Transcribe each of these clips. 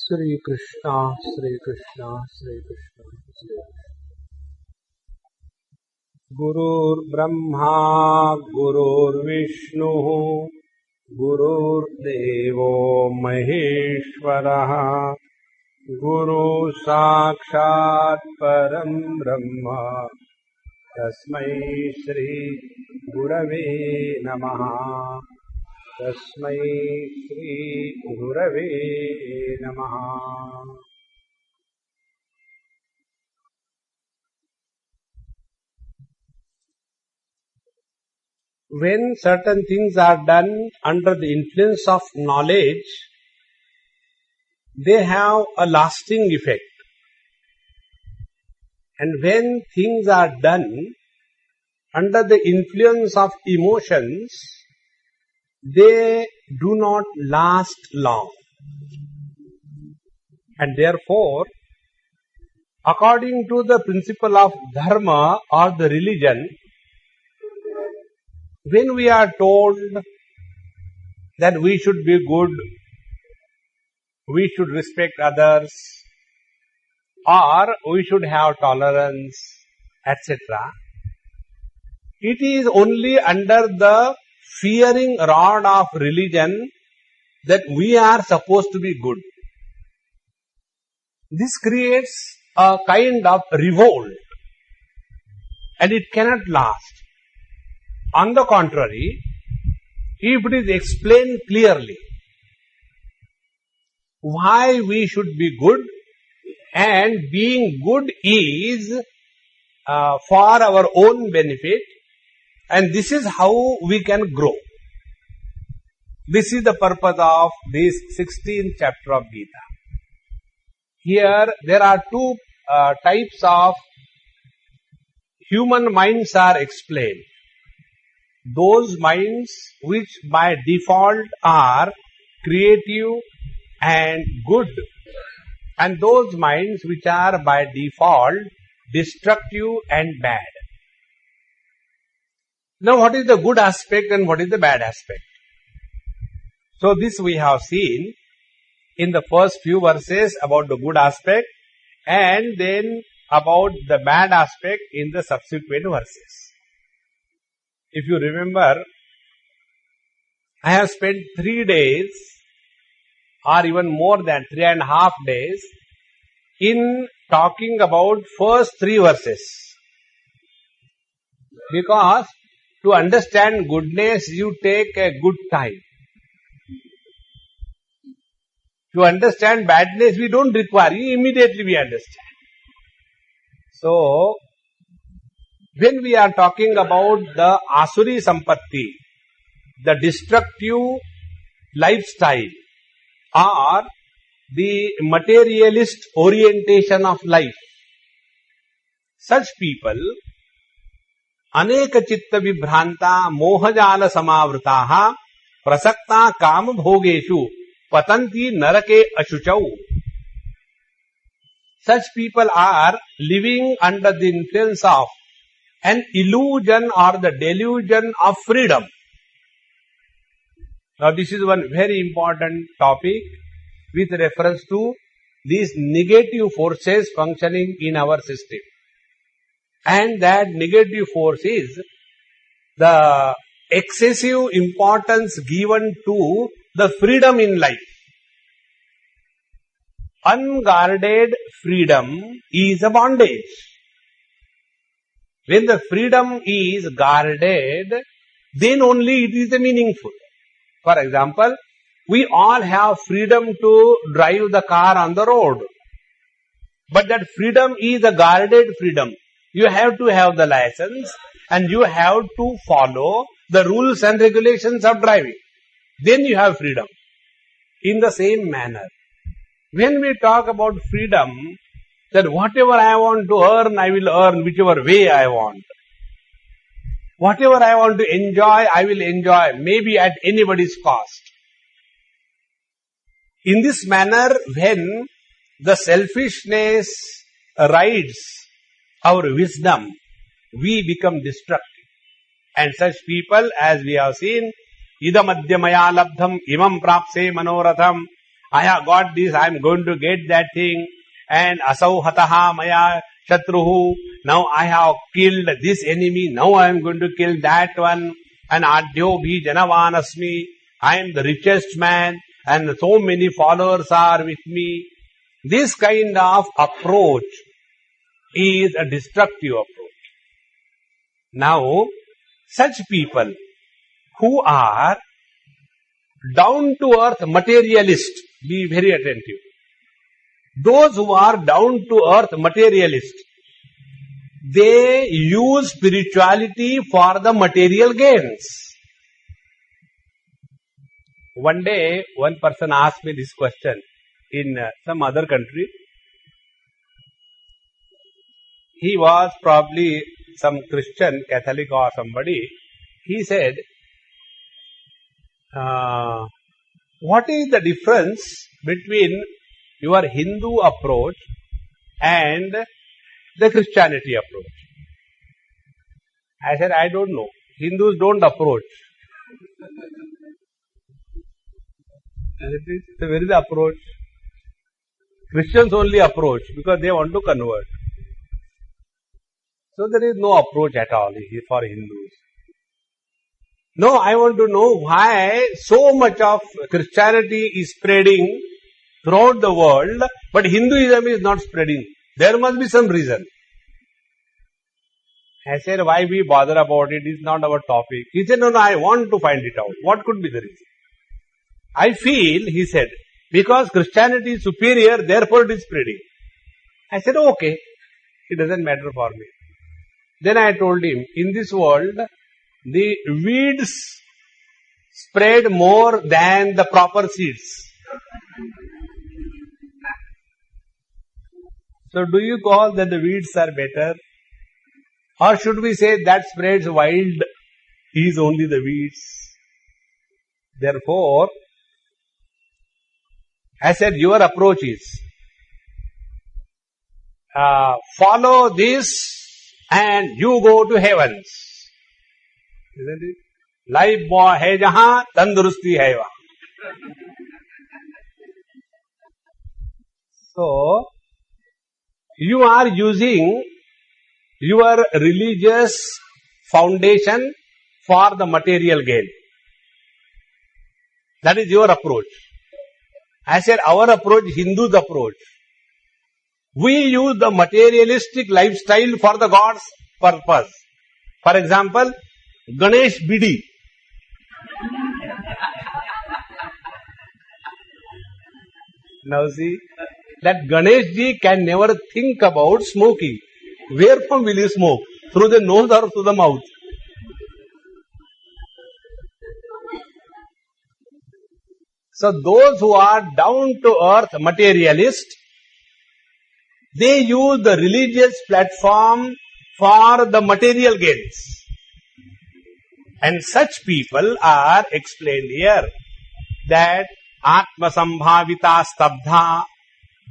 Shri Krishna, Shri Krishna, Shri Krishna, Shri Gurur Brahma, Gurur Vishnu, Gurur Devo Maheshwaraha, Guru Sakshat Param Brahma, Tasmai Shri Gurave Namaha. Tasmai Shri Gurave Namaha. When certain things are done under the influence of knowledge, they have a lasting effect. And when things are done under the influence of emotions, they do not last long. And therefore, according to the principle of dharma or the religion, when we are told that we should be good, we should respect others, or we should have tolerance, etc., it is only under the fearing rod of religion that we are supposed to be good. This creates a kind of revolt, and it cannot last. On the contrary, if it is explained clearly why we should be good, and being good is for our own benefit, and this is how we can grow. This is the purpose of this 16th chapter of Gita. Here there are two types of human minds are explained. Those minds which by default are creative and good, and those minds which are by default destructive and bad. Now, what is the good aspect and what is the bad aspect? So, this we have seen in the first few verses about the good aspect, and then about the bad aspect in the subsequent verses. If you remember, I have spent 3 days or even more than 3.5 days in talking about first 3 verses. Because to understand goodness, you take a good time. To understand badness, we don't require. Immediately we understand. So, when we are talking about the Asuri Sampatti, the destructive lifestyle, or the materialist orientation of life, such people, aneka chitta vibhranta mohajala samavrtaha prasakta kama bhogeshu patanti narake ashuchau. Such people are living under the influence of an illusion or the delusion of freedom. Now this is one very important topic with reference to these negative forces functioning in our system. And that negative force is the excessive importance given to the freedom in life. Unguarded freedom is a bondage. When the freedom is guarded, then only it is meaningful. For example, we all have freedom to drive the car on the road. But that freedom is a guarded freedom. You have to have the license and you have to follow the rules and regulations of driving. Then you have freedom. In the same manner, when we talk about freedom, that whatever I want to earn, I will earn whichever way I want. Whatever I want to enjoy, I will enjoy, maybe at anybody's cost. In this manner, when the selfishness rides our wisdom, we become destructive. And such people, as we have seen, idam adya maya labdham imam prapse manoratham I have got this, I am going to get that thing, and asau hataha maya shatruhu, now I have killed this enemy, now I am going to kill that one, and adhyo bhi janavanasmi, I am the richest man, and so many followers are with me. This kind of approach is a destructive approach. Now, such people who are down to earth materialist, be very attentive. Those who are down to earth materialist, they use spirituality for the material gains. One day, one person asked me this question in some other country. He was probably some Christian, Catholic or somebody. He said, what is the difference between your Hindu approach and the Christianity approach? I said, I don't know. Hindus don't approach. So where is the approach? Christians only approach because they want to convert. So there is no approach at all for Hindus. No, I want to know why so much of Christianity is spreading throughout the world, but Hinduism is not spreading. There must be some reason. I said, why we bother about it? It's not our topic. He said, no, I want to find it out. What could be the reason? I feel, he said, because Christianity is superior, therefore it is spreading. I said, okay, it doesn't matter for me. Then I told him, in this world, the weeds spread more than the proper seeds. So do you call that the weeds are better? Or should we say that spreads wild, he is only the weeds? Therefore, I said, your approach is, follow this and you go to heavens. Isn't it? Life hai jahan, tandurusti hai wahan. So, you are using your religious foundation for the material gain. That is your approach. I said, our approach, Hindus' approach. We use the materialistic lifestyle for the God's purpose. For example, Ganesh Bidi. Now see, that Ganesh ji can never think about smoking. Where from will he smoke? Through the nose or through the mouth? So those who are down to earth materialist, they use the religious platform for the material gains. And such people are explained here that Atma Sambhavita Stabdha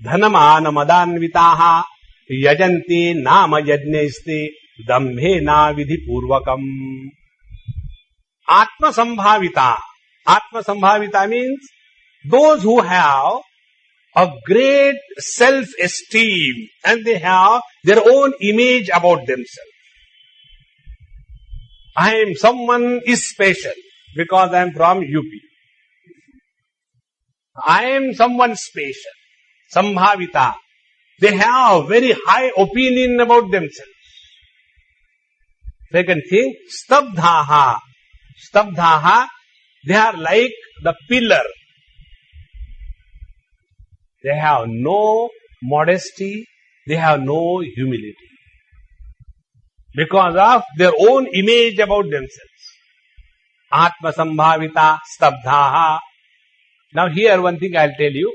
Dhanamana Madanvitaha Yajanti Nama Yajnaiste Dambhena Vidhi Purvakam. Atma Sambhavita. Atma Sambhavita means those who have a great self-esteem and they have their own image about themselves. I am someone is special because I am from UP. I am someone special. Sambhavita. They have very high opinion about themselves. Second thing, Stabdhaha. Stabdhaha, they are like the pillar. They have no modesty, they have no humility. Because of their own image about themselves. Atma Sambhavita Stabdhaha. Now here one thing I'll tell you.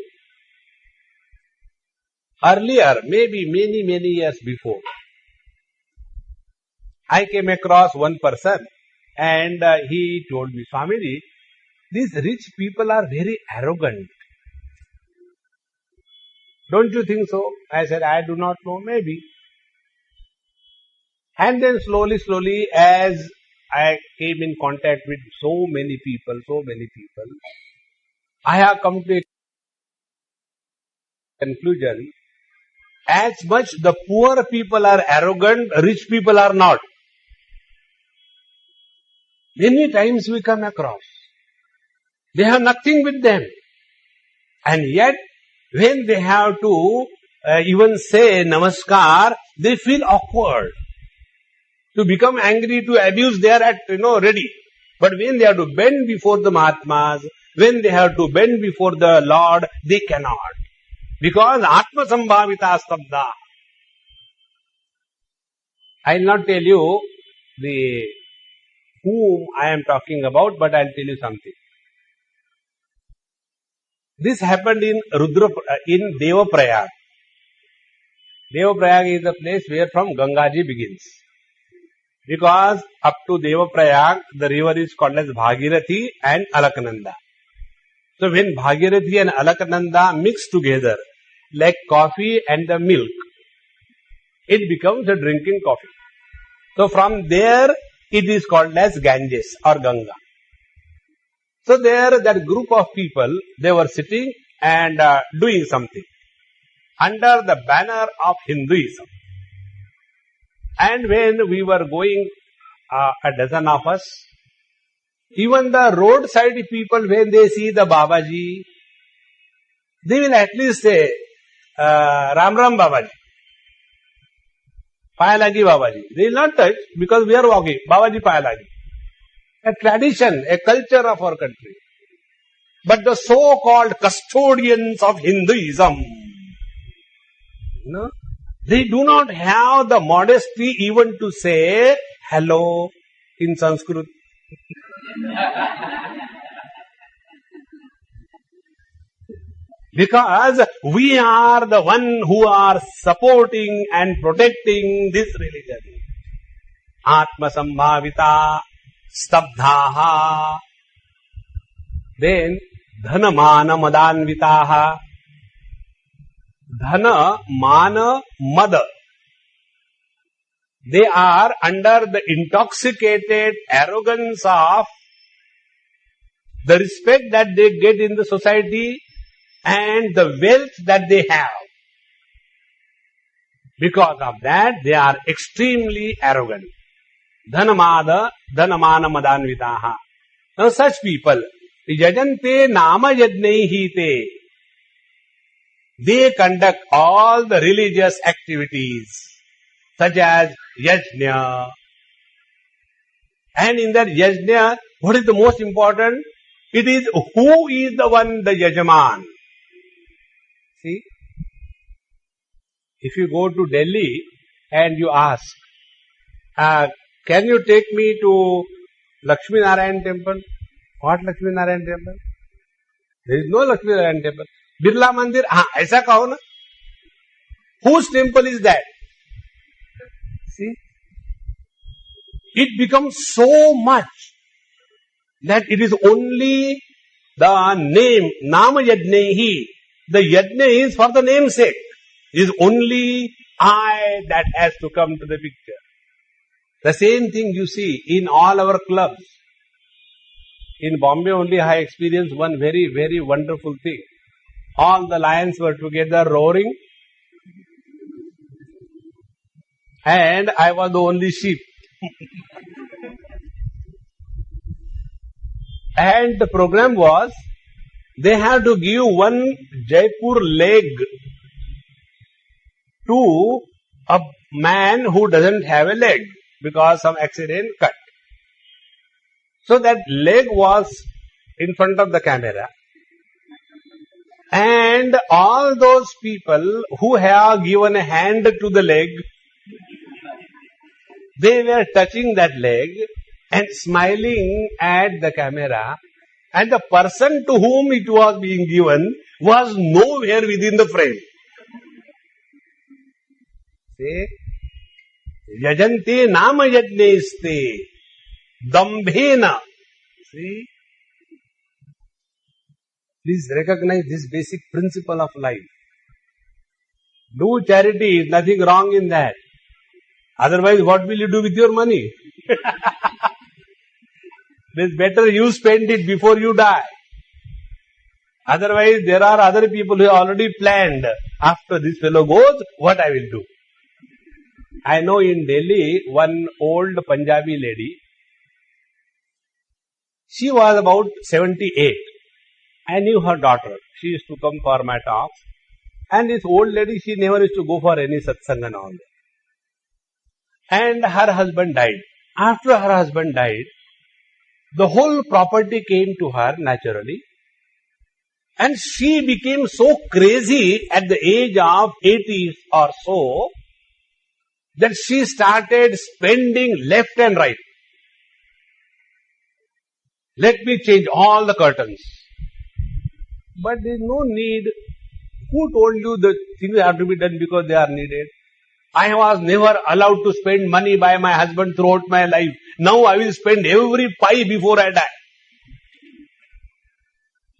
Earlier, maybe many years before, I came across one person and he told me, Swamiji, these rich people are very arrogant. Don't you think so? I said, I do not know, maybe. And then slowly, as I came in contact with so many people, I have come to conclusion, as much the poor people are arrogant, rich people are not. Many times we come across, they have nothing with them. And yet, when they have to even say namaskar, they feel awkward. To become angry, to abuse, they are at, ready. But when they have to bend before the Mahatmas, when they have to bend before the Lord, they cannot. Because Atma Sambhavita Stabda. I will not tell you whom I am talking about, but I will tell you something. This happened in Devaprayag. Devaprayag is the place where from Gangaji begins. Because up to Devaprayag, the river is called as Bhagirathi and Alaknanda. So when Bhagirathi and Alaknanda mix together, like coffee and the milk, it becomes a drinking coffee. So from there, it is called as Ganges or Ganga. So there, that group of people, they were sitting and doing something under the banner of Hinduism. And when we were going, a dozen of us, even the roadside people, when they see the Babaji, they will at least say, Ram Ram Babaji, Payalagi Babaji. They will not touch because we are walking, Babaji Payalagi. A tradition, a culture of our country. But the so-called custodians of Hinduism, they do not have the modesty even to say hello in Sanskrit. Because we are the one who are supporting and protecting this religion. Atma Sambhavita Stabdhaha. Then Dhana Mana Madanvitaha. Dhana Mana Mada. They are under the intoxicated arrogance of the respect that they get in the society and the wealth that they have. Because of that, they are extremely arrogant. Dhanamana madanvitaha. Now such people, yajante nama yajnaihite. They conduct all the religious activities, such as yajna. And in that yajna, what is the most important? It is who is the one, the Yajaman. See, if you go to Delhi and you ask, can you take me to Lakshmi Narayan temple? What Lakshmi Narayan temple? There is no Lakshmi Narayan temple. Birla Mandir, aisa kaho na? Whose temple is that? See, it becomes so much that it is only the name, Nama Yajnehi. The Yajna is for the namesake. It is only I that has to come to the picture. The same thing you see in all our clubs. In Bombay only I experienced one very, very wonderful thing. All the lions were together roaring and I was the only sheep. And the program was, they have to give one Jaipur leg to a man who doesn't have a leg because some accident cut. So that leg was in front of the camera. And all those people who have given a hand to the leg, they were touching that leg and smiling at the camera, and the person to whom it was being given was nowhere within the frame. See? Yajante nama yajneste dambhena. See? Please recognize this basic principle of life. Do charity, nothing wrong in that. Otherwise, what will you do with your money? It's better you spend it before you die. Otherwise, there are other people who have already planned. After this fellow goes, what I will do? I know in Delhi, one old Punjabi lady, she was about 78. I knew her daughter. She used to come for my talks. And this old lady, she never used to go for any satsang and all that. And her husband died. After her husband died, the whole property came to her naturally. And she became so crazy at the age of 80 or so, that she started spending left and right. Let me change all the curtains. But there is no need. Who told you that things have to be done because they are needed? I was never allowed to spend money by my husband throughout my life. Now I will spend every pie before I die.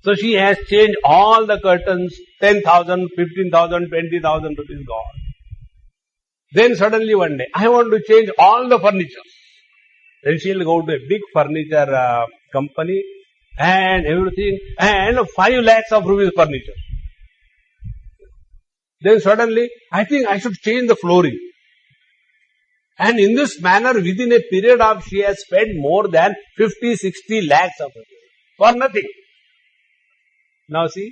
So she has changed all the curtains, 10,000, 15,000, 20,000 rupees gone. Then suddenly one day, I want to change all the furniture. Then she will go to a big furniture company and everything, and 5 lakhs of rupees furniture. Then suddenly, I think I should change the flooring. And in this manner, within a period of, she has spent more than 50, 60 lakhs of rupees for nothing. Now see,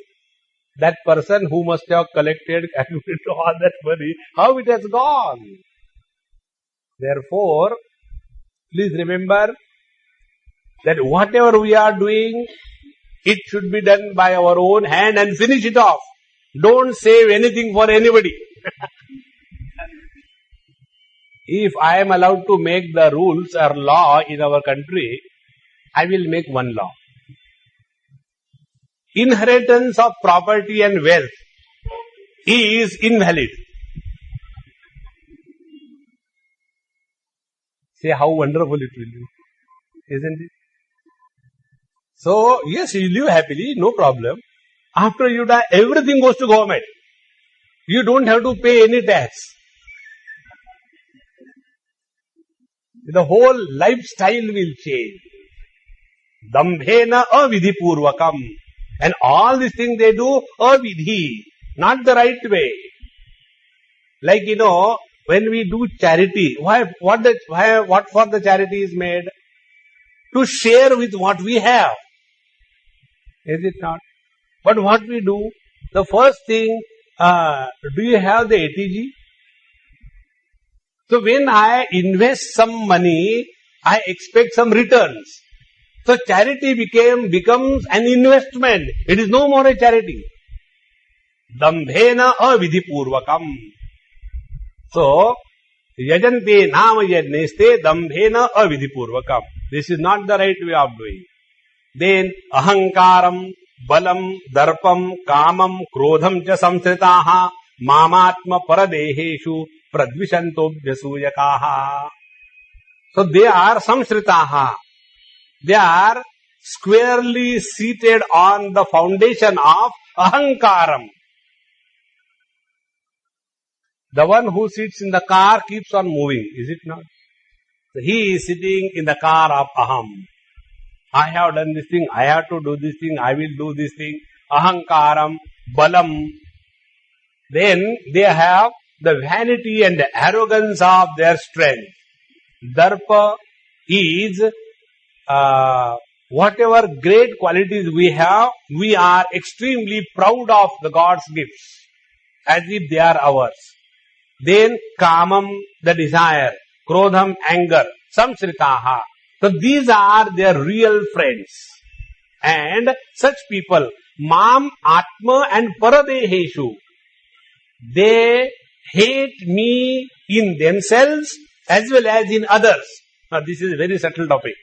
that person who must have collected all that money, how it has gone. Therefore, please remember that whatever we are doing, it should be done by our own hand and finish it off. Don't save anything for anybody. If I am allowed to make the rules or law in our country, I will make one law. Inheritance of property and wealth is invalid. See how wonderful it will be, isn't it? So, yes, you live happily, no problem. After you die, everything goes to government. You don't have to pay any tax. The whole lifestyle will change. Dambhena avidhipurvakam. And all these things they do avidhi, not the right way. Like, when we do charity, what for the charity is made? To share with what we have. Is it not? But what we do, the first thing, do you have the ATG? So when I invest some money, I expect some returns. So charity becomes an investment. It is no more a charity. Dambhena avidhipurvakam. So, yajante nama yajneste dambhena avidhipurvakam. This is not the right way of doing. Then, ahankaram, balam, darpam, kamam, krodham cha samsritaha, mamatma paradeheshu, pradvishantobhyasuyakaha. So they are samsritaha. They are squarely seated on the foundation of ahankaram. The one who sits in the car keeps on moving, is it not? So he is sitting in the car of aham. I have done this thing, I have to do this thing, I will do this thing. Ahankaram, balam. Then they have the vanity and the arrogance of their strength. Darpa is whatever great qualities we have, we are extremely proud of the God's gifts, as if they are ours. Then kamam, the desire, krodham, anger, samsritaha. So these are their real friends. And such people, mam, atma and paradeheshu, they hate me in themselves as well as in others. Now this is a very subtle topic.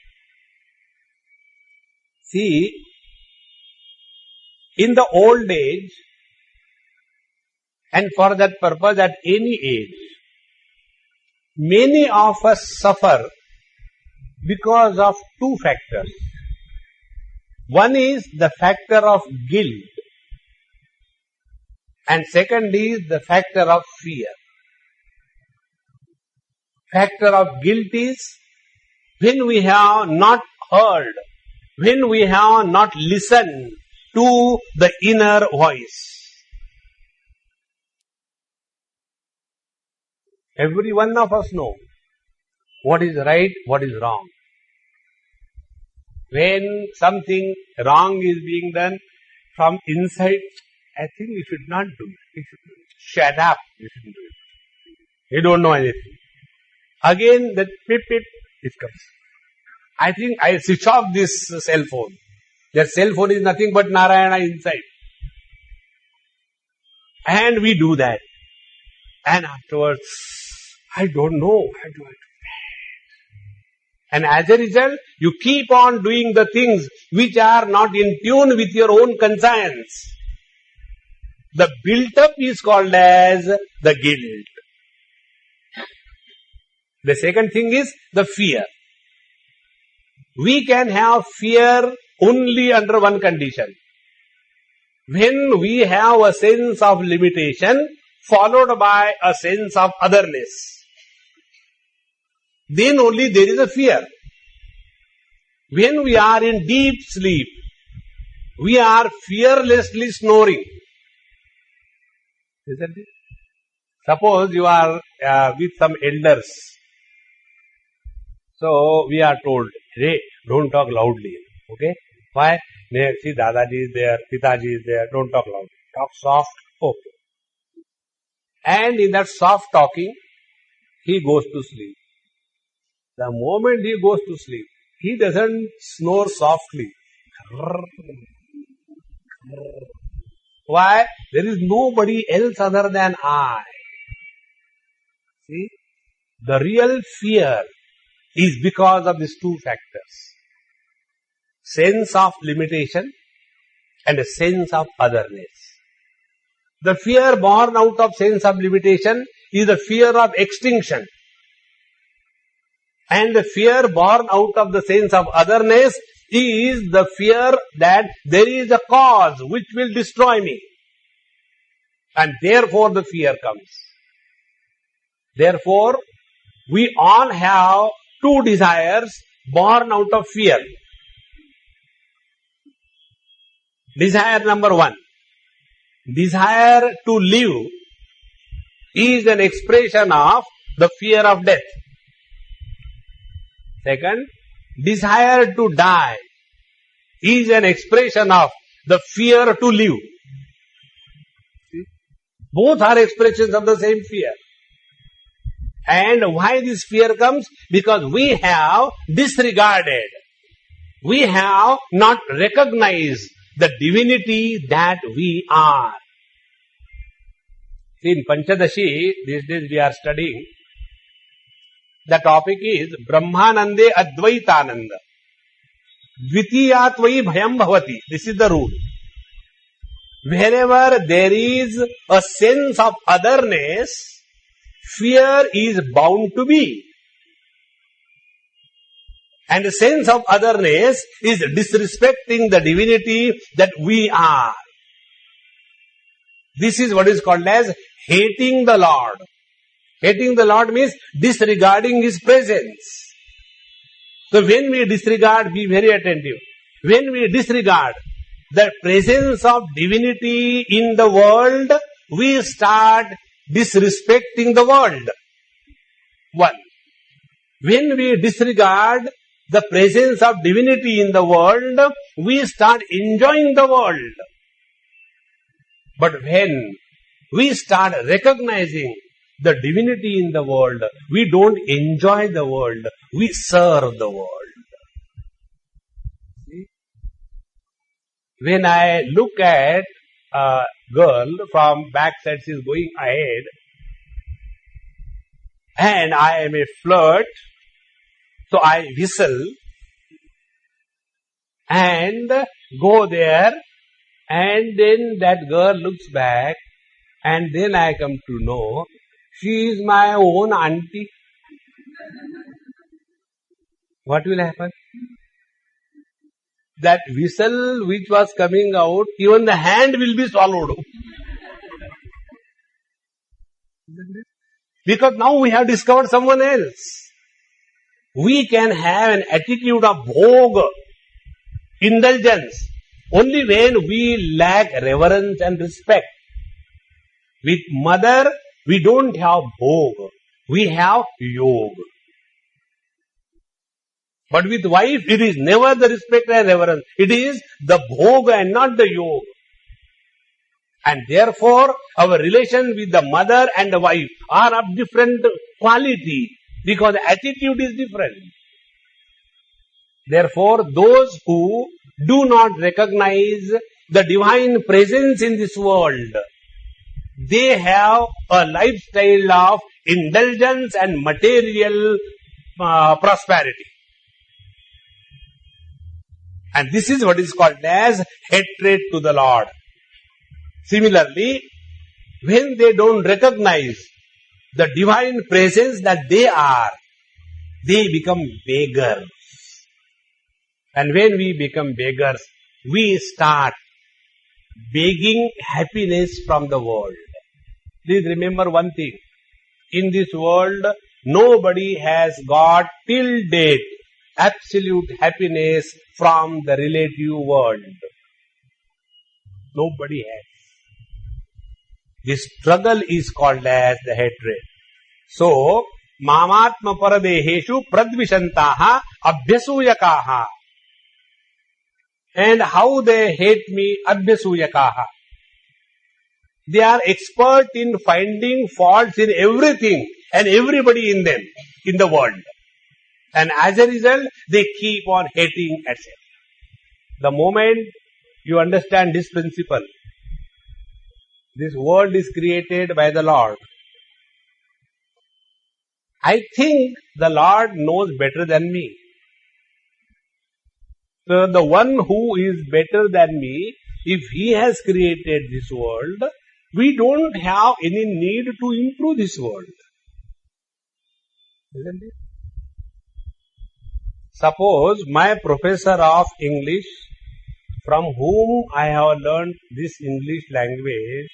See, in the old age, and for that purpose at any age, many of us suffer because of two factors. One is the factor of guilt, and second is the factor of fear. Factor of guilt is when we have not heard, when we have not listened to the inner voice. Every one of us know what is right, what is wrong. When something wrong is being done from inside, I think you should not do it. Shut up, you shouldn't do it. You don't know anything. Again, that pip, it comes. I think I switch off this cell phone. That cell phone is nothing but Narayana inside. And we do that. And afterwards, I don't know. How do I do that? And as a result, you keep on doing the things which are not in tune with your own conscience. The built-up is called as the guilt. The second thing is the fear. We can have fear only under one condition. When we have a sense of limitation followed by a sense of otherness, then only there is a fear. When we are in deep sleep, we are fearlessly snoring. Isn't it? Suppose you are with some elders. So we are told, hey, don't talk loudly. Okay? Why? See, Dadaji is there, Pitaji is there, don't talk loudly. Talk soft. Okay. And in that soft talking, he goes to sleep. The moment he goes to sleep, he doesn't snore softly. Why? There is nobody else other than I. See? The real fear is because of these two factors. Sense of limitation and a sense of otherness. The fear born out of sense of limitation is the fear of extinction. And the fear born out of the sense of otherness is the fear that there is a cause which will destroy me. And therefore the fear comes. Therefore, we all have two desires born out of fear. Desire number one. Desire to live is an expression of the fear of death. Second, desire to die is an expression of the fear to live. See? Both are expressions of the same fear. And why this fear comes? Because we have disregarded, we have not recognized the divinity that we are. See, in Panchadashi, these days we are studying, the topic is Brahmanande Advaitananda. Dvitiyatvai bhayam bhavati. This is the rule. Wherever there is a sense of otherness, fear is bound to be. And the sense of otherness is disrespecting the divinity that we are. This is what is called as hating the Lord. Hating the Lord means disregarding His presence. So when we disregard, be very attentive. When we disregard the presence of divinity in the world, we start disrespecting the world. One. When we disregard the presence of divinity in the world, we start enjoying the world. But when we start recognizing the divinity in the world, we don't enjoy the world, we serve the world. See? When I look at a girl from backside, she is going ahead, and I am a flirt, so I whistle and go there, and then that girl looks back, and then I come to know she is my own auntie. What will happen? That whistle which was coming out, even the hand will be swallowed. Because now we have discovered someone else. We can have an attitude of bhog, indulgence, Only when we lack reverence and respect. With mother, we don't have bhog. We have yog. But with wife, it is never the respect and reverence. It is the bhog and not the yog. And therefore, our relation with the mother and the wife are of different quality because attitude is different. Therefore, those who do not recognize the divine presence in this world, they have a lifestyle of indulgence and material prosperity. And this is what is called as hatred to the Lord. Similarly, when they don't recognize the divine presence that they are, they become beggars. And when we become beggars, we start begging happiness from the world. Please remember one thing. In this world, nobody has got till date absolute happiness from the relative world. Nobody has. This struggle is called as the hatred. So, mamatma paradeheshu pradvishantaha abhyasuyakaha. And how they hate me, abhyasuyakaha. They are expert in finding faults in everything and everybody in them, in the world. And as a result, they keep on hating, etc. The moment you understand this principle, this world is created by the Lord. I think the Lord knows better than me. So the one who is better than me, if he has created this world, we don't have any need to improve this world. Isn't it? Suppose my professor of English, from whom I have learned this English language,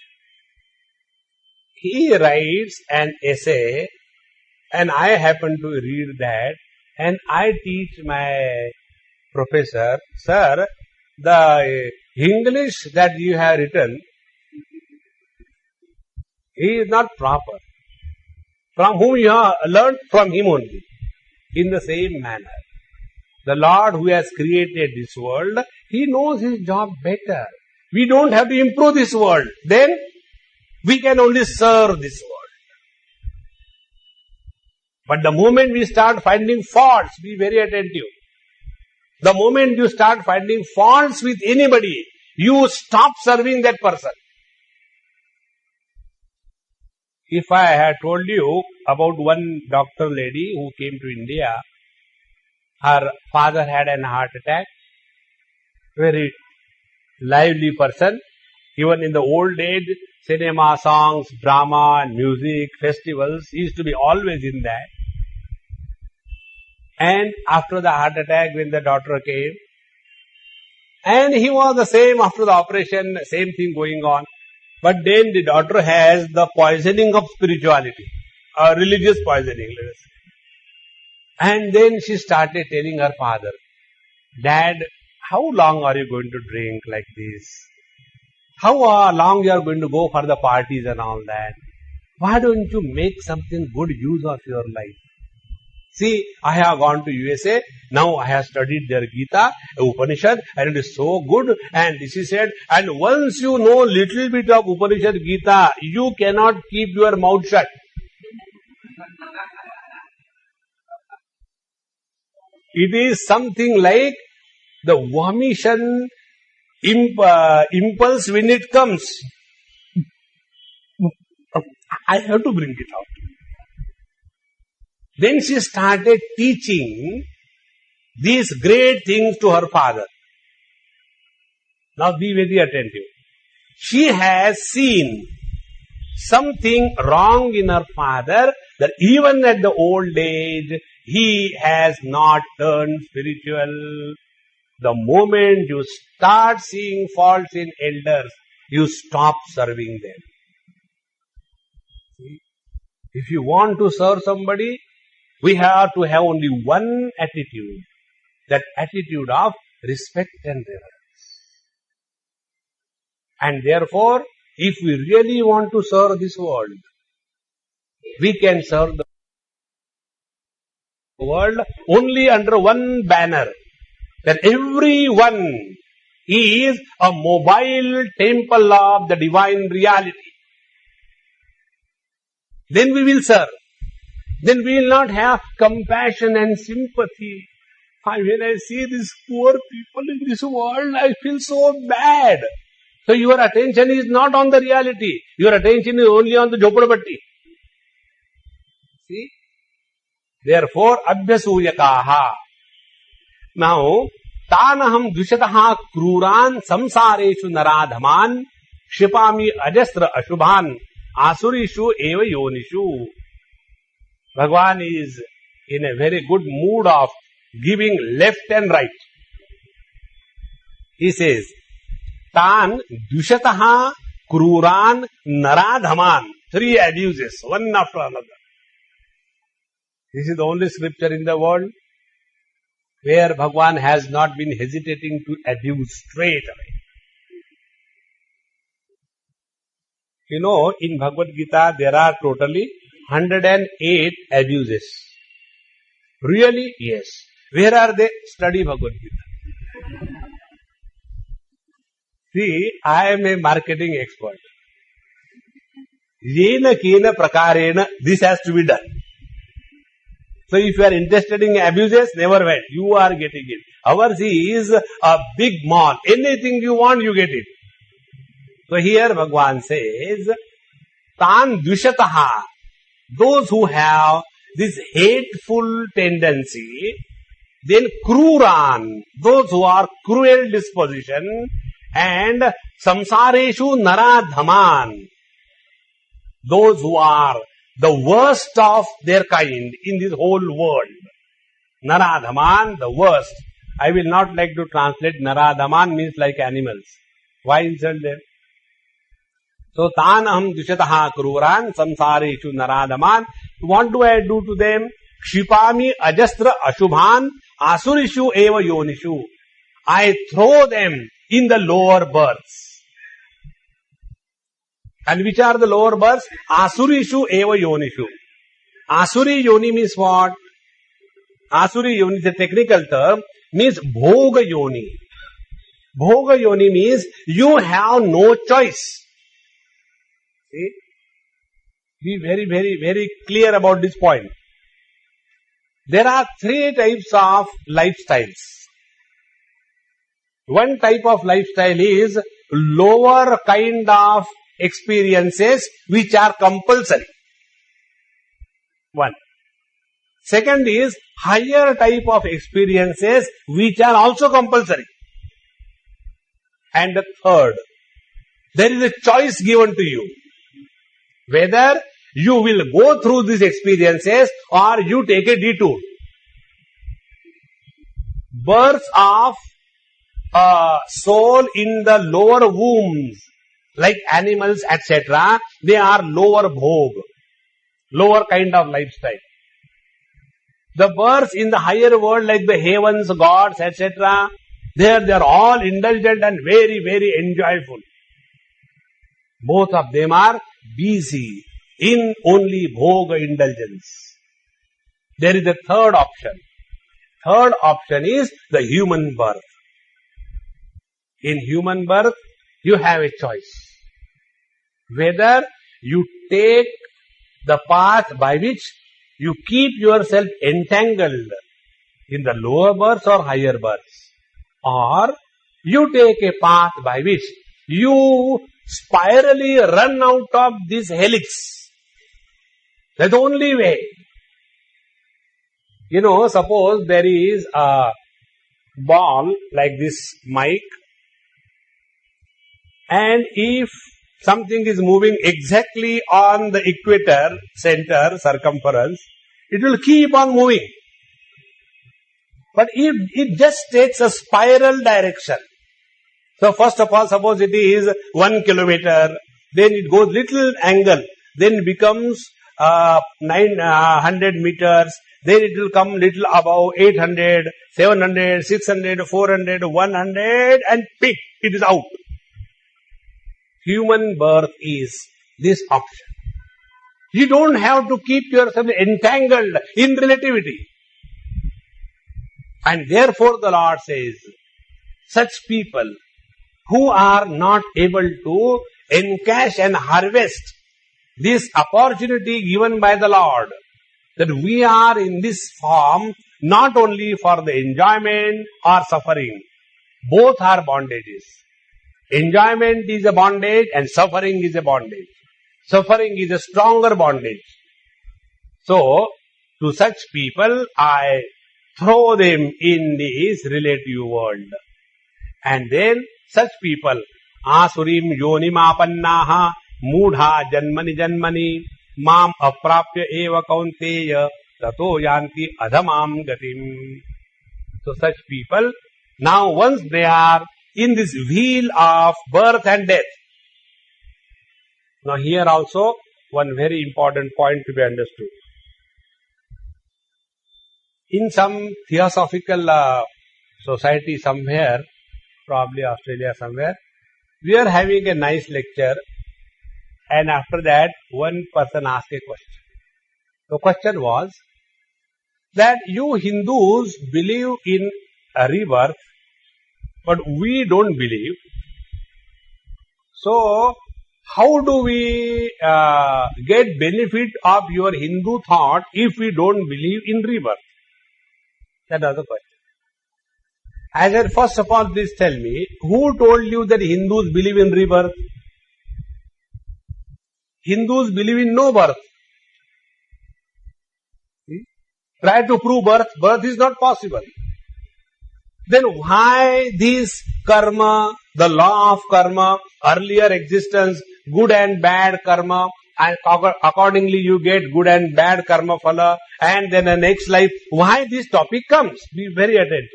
he writes an essay and I happen to read that and I teach my professor, sir, the English that you have written is not proper. From whom you have learned? From him only. In the same manner. The Lord who has created this world, He knows His job better. We don't have to improve this world. Then we can only serve this world. But the moment we start finding faults, be very attentive. The moment you start finding faults with anybody, you stop serving that person. If I had told you about one doctor lady who came to India, her father had an heart attack, very lively person. Even in the old age, cinema, songs, drama, and music, festivals, he used to be always in that. And after the heart attack, when the doctor came, and he was the same after the operation, same thing going on. But then the doctor has the poisoning of spirituality, religious poisoning, let us say. And then she started telling her father, Dad, how long are you going to drink like this? How long you are going to go for the parties and all that? Why don't you make something good use of your life? See, I have gone to USA, now I have studied their Gita, Upanishad, and it is so good. And this is said, and once you know little bit of Upanishad Gita, you cannot keep your mouth shut. It is something like the vomison impulse when it comes. I have to bring it out. Then she started teaching these great things to her father. Now be very attentive. She has seen something wrong in her father, that even at the old age, he has not turned spiritual. The moment you start seeing faults in elders, you stop serving them. See? If you want to serve somebody, we have to have only one attitude, that attitude of respect and reverence. And therefore, if we really want to serve this world, we can serve the world only under one banner. That everyone is a mobile temple of the divine reality. Then we will serve. Then we will not have compassion and sympathy. When I see these poor people in this world, I feel so bad. So your attention is not on the reality. Your attention is only on the Jhopadapatti. See? Therefore, abhyasuyakaha. Now, tanaham dvishataha kruran samsareshu naradhaman shipami ajastra ashubhan asurishu eva yonishu. Bhagavan is in a very good mood of giving left and right. He says, Tan dvishataha kruran naradhaman. 3 abuses, one after another. This is the only scripture in the world where Bhagavan has not been hesitating to abuse straight away. You know, in Bhagavad Gita there are totally 108 abuses. Really? Yes. Where are they? Study Bhagavad Gita. See, I am a marketing expert. Yena kena prakarena, this has to be done. So if you are interested in abuses, never mind. You are getting it. Ours is a big mall. Anything you want, you get it. So here Bhagavan says, Tan dvishataha. Those who have this hateful tendency, then kruran, those who are cruel disposition, and samsareshu naradhaman, those who are the worst of their kind in this whole world. Naradhaman, the worst. I will not like to translate naradhaman means like animals. Why insult them? So, tanaham dvishataha kruran samsareshu naradhaman. What do I do to them? Kshipami ajastra ashubhan asurishu eva yonishu. I throw them in the lower births. And which are the lower births? Asurishu eva yonishu. Asuri yoni means what? Asuri yoni is a technical term, means bhoga yoni. Bhoga yoni means you have no choice. See? Be very, very, very clear about this point. There are 3 types of lifestyles. One type of lifestyle is lower kind of experiences which are compulsory. One. Second is higher type of experiences which are also compulsory. And the third, there is a choice given to you. Whether you will go through these experiences or you take a detour. Births of soul in the lower wombs, like animals, etc., they are lower bhog, lower kind of lifestyle. The births in the higher world, like the heavens, gods, etc., they are all indulgent and very, very enjoyful. Both of them are busy in only bhoga indulgence. There is a third option. Third option is the human birth. In human birth, you have a choice. Whether you take the path by which you keep yourself entangled in the lower births or higher births, or you take a path by which you spirally run out of this helix. That's the only way. You know, suppose there is a ball like this mic, and if something is moving exactly on the equator, center, circumference, it will keep on moving. But if it just takes a spiral direction, so first of all, suppose it is 1 kilometer, then it goes little angle, then it becomes 900 meters, then it will come little above 800, 700, 600, 400, 100, and pick, it is out. human birth is this option. You don't have to keep yourself entangled in relativity. And therefore the Lord says, such people who are not able to encash and harvest this opportunity given by the Lord, that we are in this form not only for the enjoyment or suffering, both are bondages. Enjoyment is a bondage and suffering is a bondage. Suffering is a stronger bondage. So, to such people, I throw them in this relative world. And then, such people, asurim yonimapannaha mudha janmani janmani mam aprapya eva kaunteya tato yanti adhamam gatim. So, such people, now once they are in this wheel of birth and death. Now here also one very important point to be understood. In some theosophical society somewhere, probably Australia somewhere, we are having a nice lecture, and after that one person asked a question. The question was that you Hindus believe in a rebirth, but we don't believe. So, how do we get benefit of your Hindu thought if we don't believe in rebirth? That was the question. I said, first of all, please tell me, who told you that Hindus believe in rebirth? Hindus believe in no birth. See? Try to prove birth. Birth is not possible. Then why this karma, the law of karma, earlier existence, good and bad karma, and accordingly you get good and bad karma phala, and then the next life, why this topic comes? Be very attentive.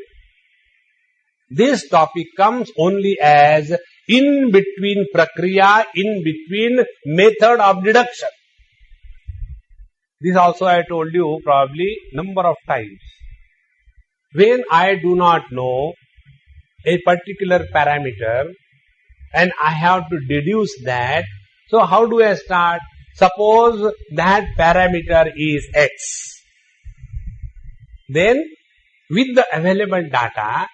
This topic comes only as in between prakriya, in between method of deduction. This also I told you probably number of times. When I do not know a particular parameter and I have to deduce that, so how do I start? Suppose that parameter is X. Then with the available data,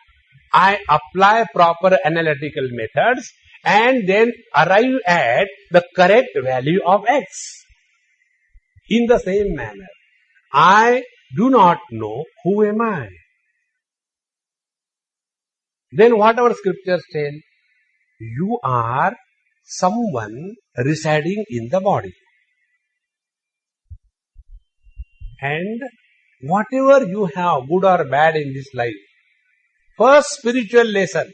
I apply proper analytical methods and then arrive at the correct value of X. In the same manner, I do not know who am I. Then what our scriptures tell? You are someone residing in the body. And whatever you have, good or bad in this life, first spiritual lesson,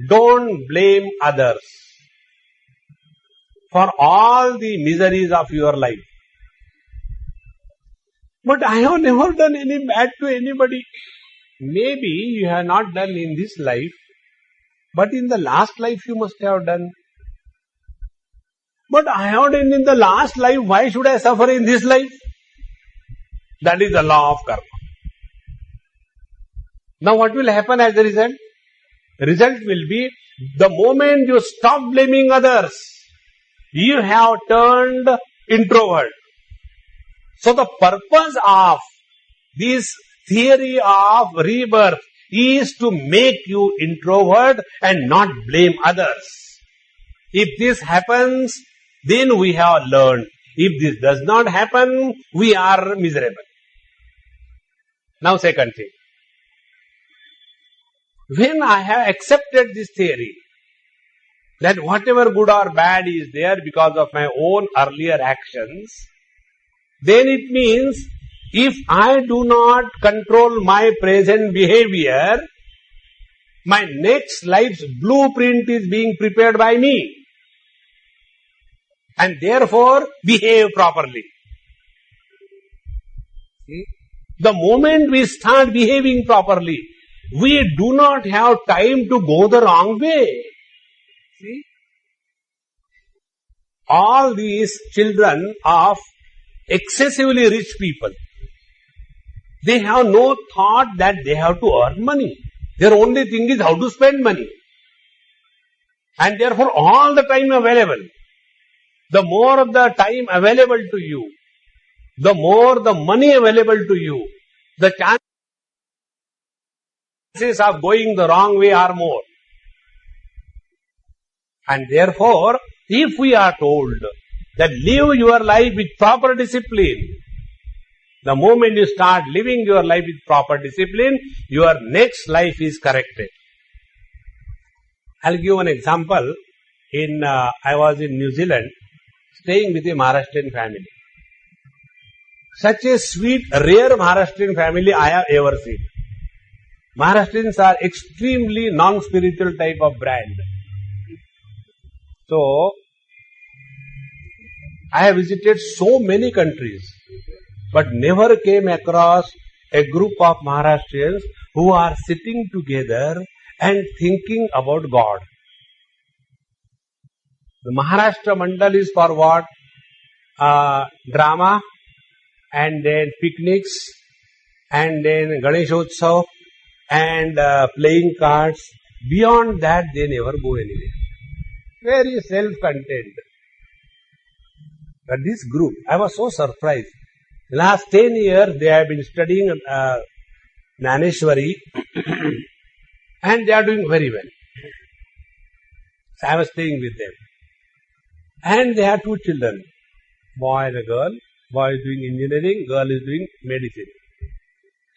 don't blame others for all the miseries of your life. But I have never done any bad to anybody. Maybe you have not done in this life, but in the last life you must have done. But I have done in the last life, why should I suffer in this life? That is the law of karma. Now what will happen as a result? The result will be, the moment you stop blaming others, you have turned introvert. So the purpose of this theory of rebirth is to make you introvert and not blame others. If this happens, then we have learned. If this does not happen, we are miserable. Now second thing. When I have accepted this theory, that whatever good or bad is there because of my own earlier actions, then it means if I do not control my present behavior, my next life's blueprint is being prepared by me. And therefore, behave properly. See? The moment we start behaving properly, we do not have time to go the wrong way. See? All these children of excessively rich people, they have no thought that they have to earn money. Their only thing is how to spend money. And therefore all the time available. The more the time available to you, the more the money available to you, the chances of going the wrong way are more. And therefore, if we are told that live your life with proper discipline, the moment you start living your life with proper discipline, your next life is corrected. I'll give an example. I was in New Zealand, staying with a Maharashtrian family. Such a sweet, rare Maharashtrian family I have ever seen. Maharashtrians are extremely non-spiritual type of brand. So, I have visited so many countries, but never came across a group of Maharashtrians who are sitting together and thinking about God. The Maharashtra Mandal is for what? Drama, and then picnics, and then Ganeshotsav, and playing cards. Beyond that, they never go anywhere. Very self-content. But this group, I was so surprised. Last 10 years, they have been studying Naneshwari and they are doing very well. So I was staying with them. And they have two children, boy and a girl. Boy is doing engineering, girl is doing medicine.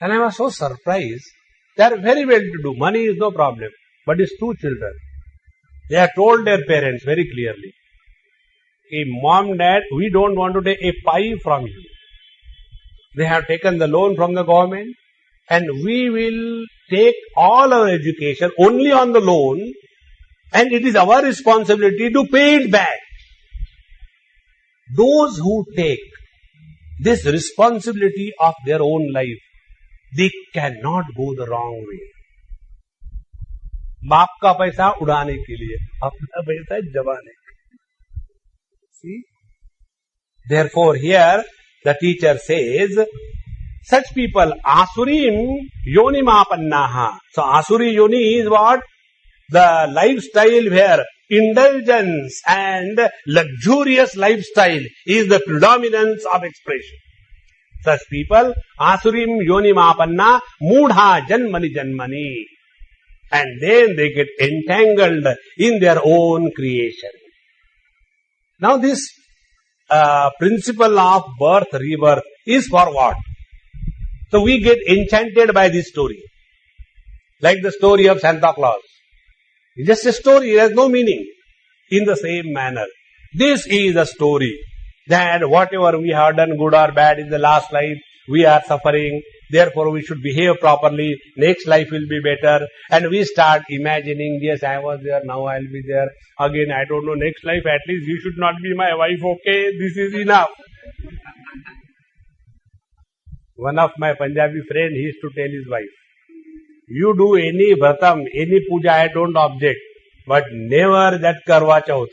And I was so surprised. They are very well to do. Money is no problem. But it's two children. They have told their parents very clearly, hey, mom, dad, we don't want to take a pie from you. They have taken the loan from the government and we will take all our education only on the loan, and it is our responsibility to pay it back. Those who take this responsibility of their own life, they cannot go the wrong way. बाप का पैसा उड़ाने के लिए, अपना पैसा जमाने के लिए. See? Therefore here the teacher says, such people, asurim yonimapannaha. So asuri yoni is what? The lifestyle where indulgence and luxurious lifestyle is the predominance of expression. Such people, asurim yonimapanna mudha janmani janmani. And then they get entangled in their own creation. Now this principle of birth, rebirth is for what? So we get enchanted by this story. Like the story of Santa Claus. It's just a story, it has no meaning. In the same manner, this is a story that whatever we have done, good or bad in the last life, we are suffering. Therefore, we should behave properly. Next life will be better. And we start imagining, yes, I was there, now I will be there. Again, I don't know, next life, at least you should not be my wife, okay? This is enough. One of my Punjabi friend, he used to tell his wife, you do any vratam, any puja, I don't object. But never that Karwa Chauth.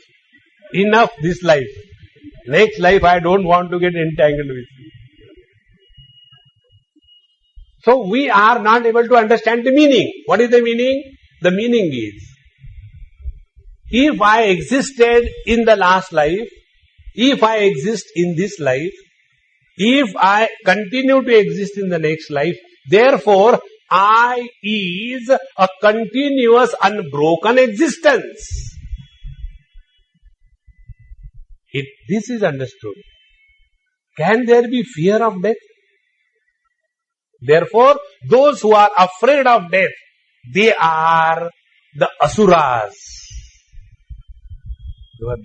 Enough this life. Next life, I don't want to get entangled with you. So we are not able to understand the meaning. What is the meaning? The meaning is, if I existed in the last life, if I exist in this life, if I continue to exist in the next life, therefore I is a continuous unbroken existence. If this is understood, can there be fear of death? Therefore, those who are afraid of death, they are the asuras.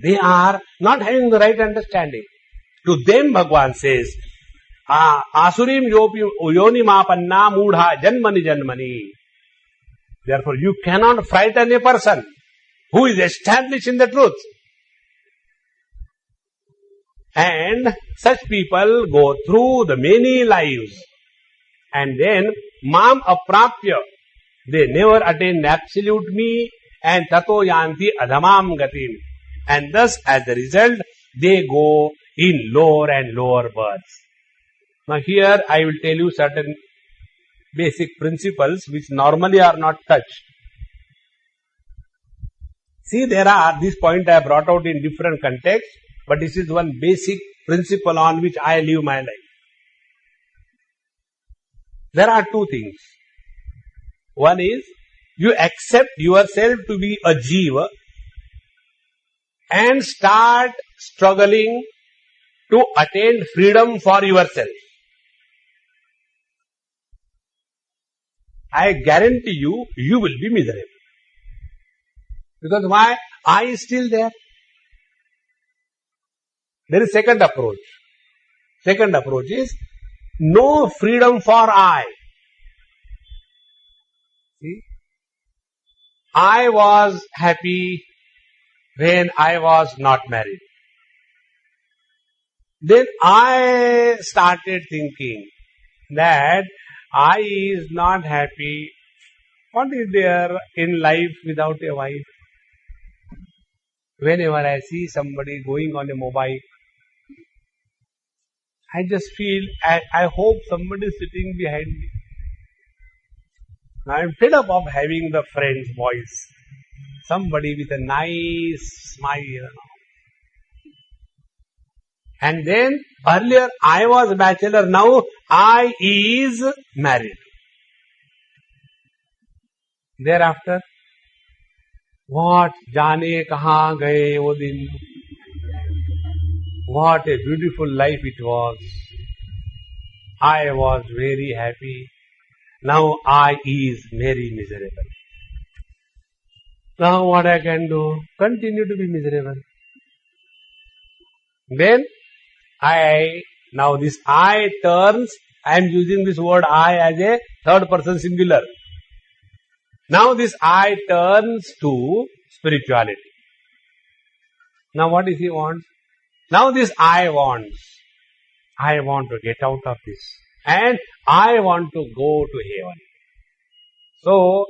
They are not having the right understanding. To them, Bhagavan says, asurim yonimapanna mudha janmani janmani. Therefore, you cannot frighten a person who is established in the truth. And such people go through the many lives. And then, mam aprapya, they never attain absolute me, and tato yanti adhamam gatim. And thus, as a result, they go in lower and lower births. Now here, I will tell you certain basic principles which normally are not touched. See, this point I have brought out in different contexts, but this is one basic principle on which I live my life. There are two things. One is, you accept yourself to be a jiva and start struggling to attain freedom for yourself. I guarantee you, you will be miserable. Because why? I is still there. There is second approach. Second approach is, no freedom for I. See? I was happy when I was not married. Then I started thinking that I is not happy. What is there in life without a wife? Whenever I see somebody going on a mobile, I just feel, I hope somebody is sitting behind me. I am fed up of having the friend's voice. Somebody with a nice smile. And then, earlier I was bachelor, now I is married. Thereafter, what jaane kahan gaye wo din? What a beautiful life it was. I was very happy. Now I is very miserable. Now what I can do? Continue to be miserable. Then now this I turns, I am using this word I as a third person singular. Now this I turns to spirituality. Now what does he want? Now this I want to get out of this. And I want to go to heaven. So,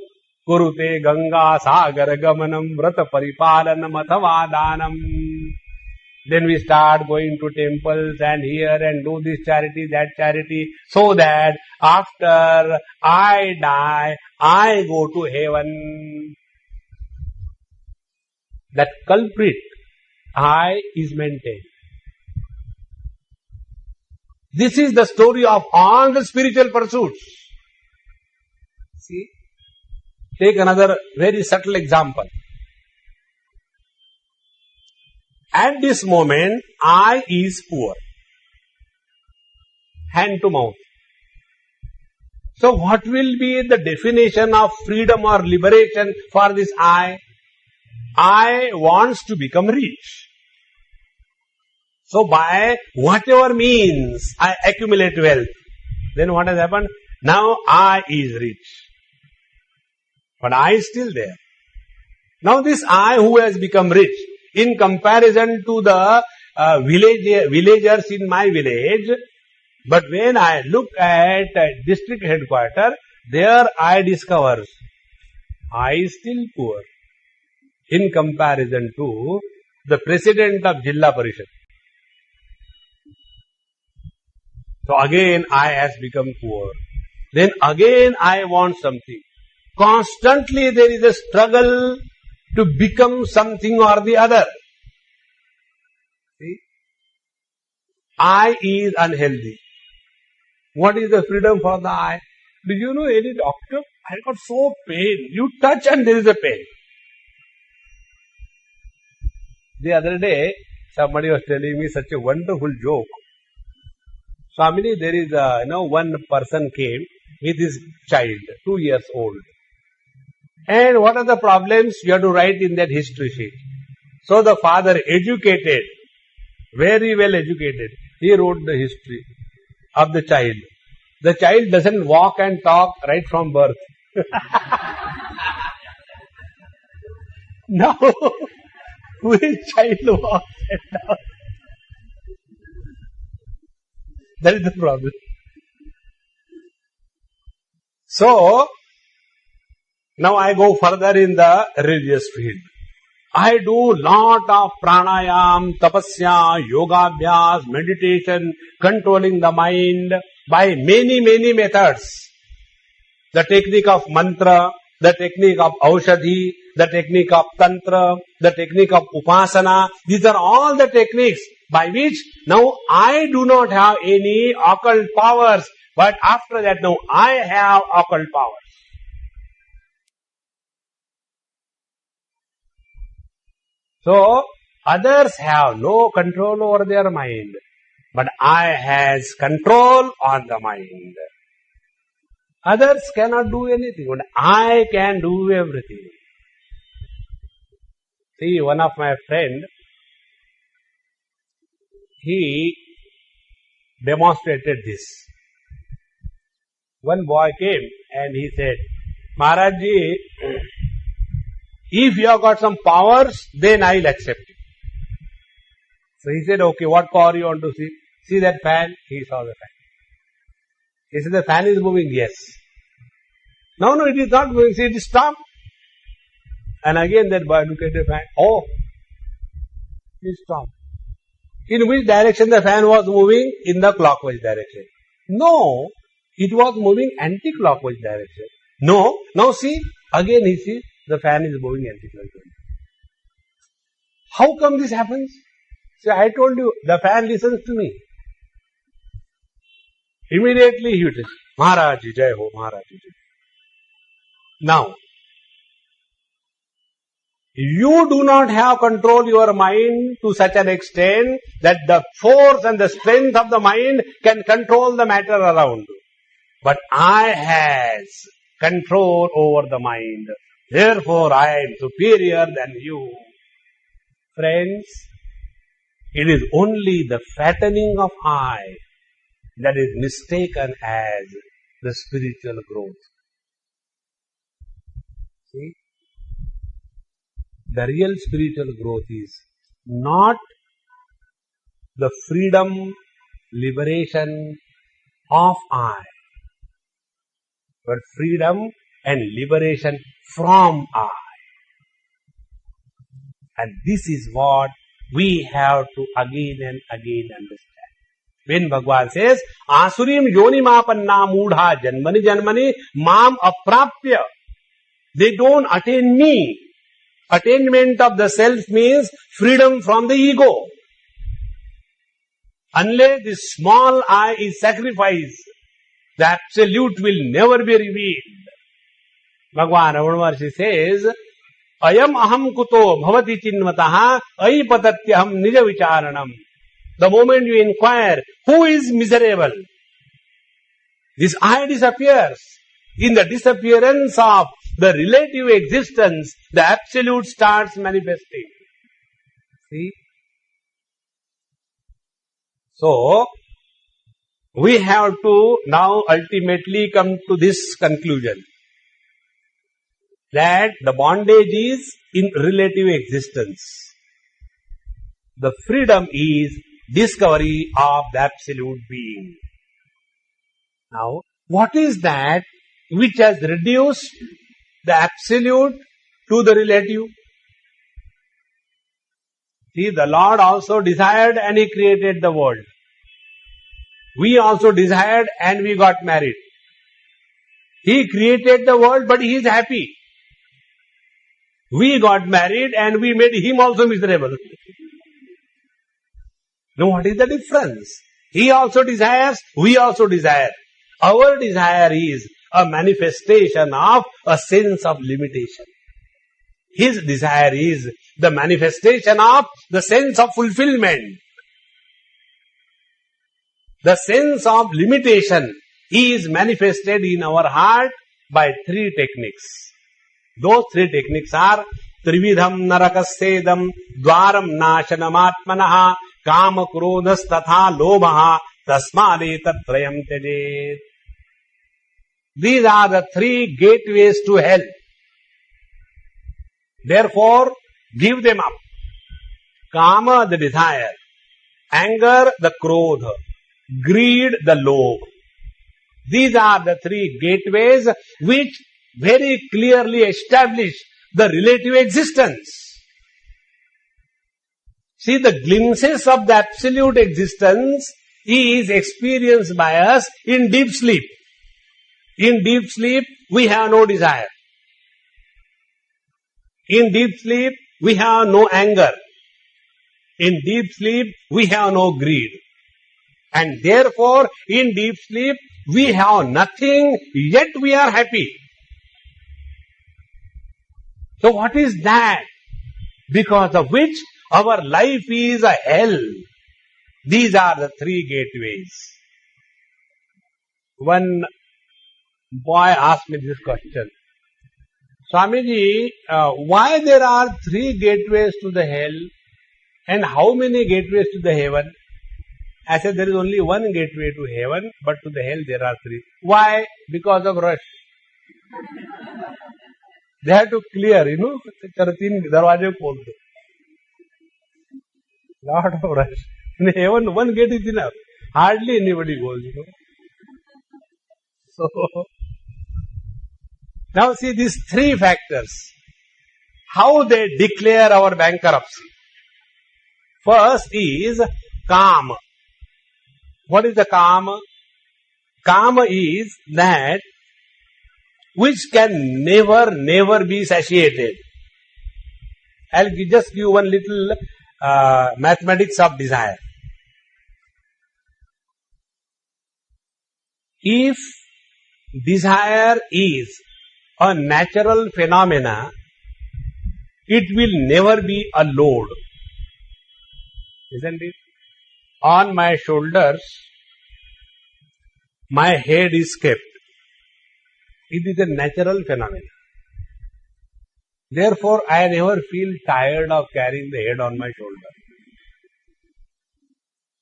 kurute ganga sagar gamanam vrata paripalanam athavadanam. Then we start going to temples and here and do this charity, that charity, so that after I die, I go to heaven. That culprit, I, is maintained. This is the story of all the spiritual pursuits. See? Take another very subtle example. At this moment, I is poor. Hand to mouth. So what will be the definition of freedom or liberation for this I? I wants to become rich. So by whatever means I accumulate wealth, then what has happened? Now I is rich. But I is still there. Now this I who has become rich, in comparison to the villagers in my village, but when I look at district headquarters, there I discover I is still poor in comparison to the president of Jilla Parishad. So again I has become poor. Then again I want something. Constantly there is a struggle to become something or the other. See? I is unhealthy. What is the freedom for the I? Do you know any doctor? I got so pain. You touch and there is a pain. The other day, somebody was telling me such a wonderful joke. Swamiji, there is one person came with his child, 2 years old. And what are the problems? You have to write in that history sheet. So the father, educated, very well educated, he wrote the history of the child. The child doesn't walk and talk right from birth. Now, which child walks and talks? That is the problem. So, now I go further in the religious field. I do lot of pranayam, tapasya, yoga abhyas, meditation, controlling the mind by many methods. The technique of mantra, the technique of aushadhi, the technique of tantra, the technique of upasana. These are all the techniques by which now I do not have any occult powers, but after that now I have occult powers. So, others have no control over their mind, but I has control on the mind. Others cannot do anything, but I can do everything. See, one of my friend, he demonstrated this. One boy came and he said, Maharajji, if you have got some powers, then I will accept it. So he said, okay, what power you want to see? See that fan? He saw the fan. He said, the fan is moving. Yes. No, it is not moving. See, it is stopped. And again that boy looked at the fan. Oh, it stopped. In which direction the fan was moving? In the clockwise direction. No, it was moving anti-clockwise direction. No, now see, again he sees the fan is moving anti-clockwise. How come this happens? See, I told you, the fan listens to me. Immediately he would say, Maharaji Jai Ho, Maharaji Jai. Now, you do not have control your mind to such an extent that the force and the strength of the mind can control the matter around. But I has control over the mind. Therefore, I am superior than you. Friends, it is only the fattening of I that is mistaken as the spiritual growth. See? The real spiritual growth is not the freedom, liberation of I, but freedom and liberation from I. And this is what we have to again and again understand. When Bhagavad says, Asurim yonimapanna mudha janmani janmani mam aprapya. They don't attain me. Attainment of the self means freedom from the ego. Unless this small I is sacrificed, the absolute will never be revealed. Bhagavan Ramana says, Ayam aham kuto bhavati chinvataha aipatatyaham nija vicharanam. The moment you inquire, who is miserable? This I disappears. In the disappearance of the relative existence, the absolute starts manifesting. See? So, we have to now ultimately come to this conclusion, that the bondage is in relative existence. The freedom is discovery of the absolute being. Now, what is that which has reduced the absolute to the relative? See, the Lord also desired and He created the world. We also desired and we got married. He created the world, but He is happy. We got married and we made Him also miserable. Now what is the difference? He also desires, we also desire. Our desire is a manifestation of a sense of limitation. His desire is the manifestation of the sense of fulfillment. The sense of limitation is manifested in our heart by three techniques. Those three techniques are Trividham Narakassedam Dwaram Nashanam Kama Krodhas Tatha Lobha Tasmade Tatrayam Tejet. These are the three gateways to hell. Therefore, give them up. Kama, the desire. Anger, the krodha. Greed, the lobe. These are the three gateways which very clearly establish the relative existence. See, the glimpses of the absolute existence is experienced by us in deep sleep. In deep sleep, we have no desire. In deep sleep, we have no anger. In deep sleep, we have no greed. And therefore, in deep sleep, we have nothing, yet we are happy. So what is that? Because of which our life is a hell. These are the three gateways. One boy asked me this question. Swamiji, why there are three gateways to the hell and how many gateways to the heaven? I said there is only one gateway to heaven, but to the hell there are three. Why? Because of rush. They have to clear, तीन दरवाजे खोल दो. Lot of rush. In heaven, one gate is enough. Hardly anybody goes, So, now see these three factors. How they declare our bankruptcy. First is calm. What is the calm? Calm is that which can never be satiated. I'll just give one little mathematics of desire. If desire is a natural phenomena, it will never be a load. Isn't it? On my shoulders, my head is kept. It is a natural phenomenon. Therefore, I never feel tired of carrying the head on my shoulder.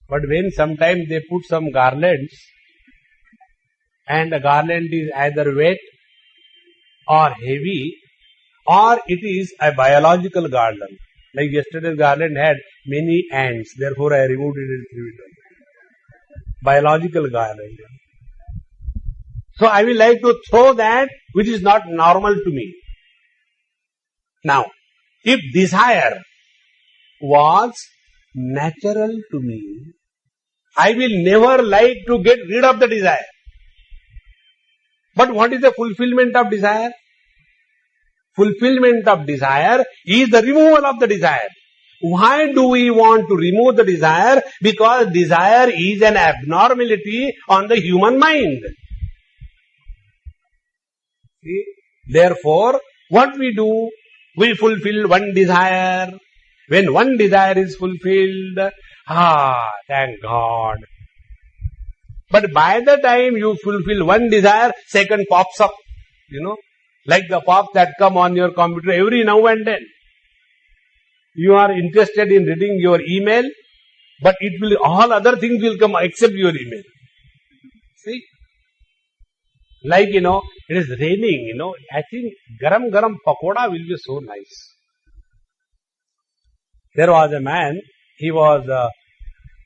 But when sometimes they put some garlands, and the garland is either wet or heavy, or it is a biological garland. Like yesterday's garland had many ants, therefore I removed it and threw it away. Biological garland. So I will like to throw that which is not normal to me. Now, if desire was natural to me, I will never like to get rid of the desire. But what is the fulfillment of desire? Fulfillment of desire is the removal of the desire. Why do we want to remove the desire? Because desire is an abnormality on the human mind. See? Therefore, what we do? We fulfill one desire. When one desire is fulfilled, thank God. But by the time you fulfill one desire, second pops up. Like the pops that come on your computer every now and then. You are interested in reading your email, but all other things will come except your email. See? Like, it is raining, I think garam pakoda will be so nice. There was a man, he was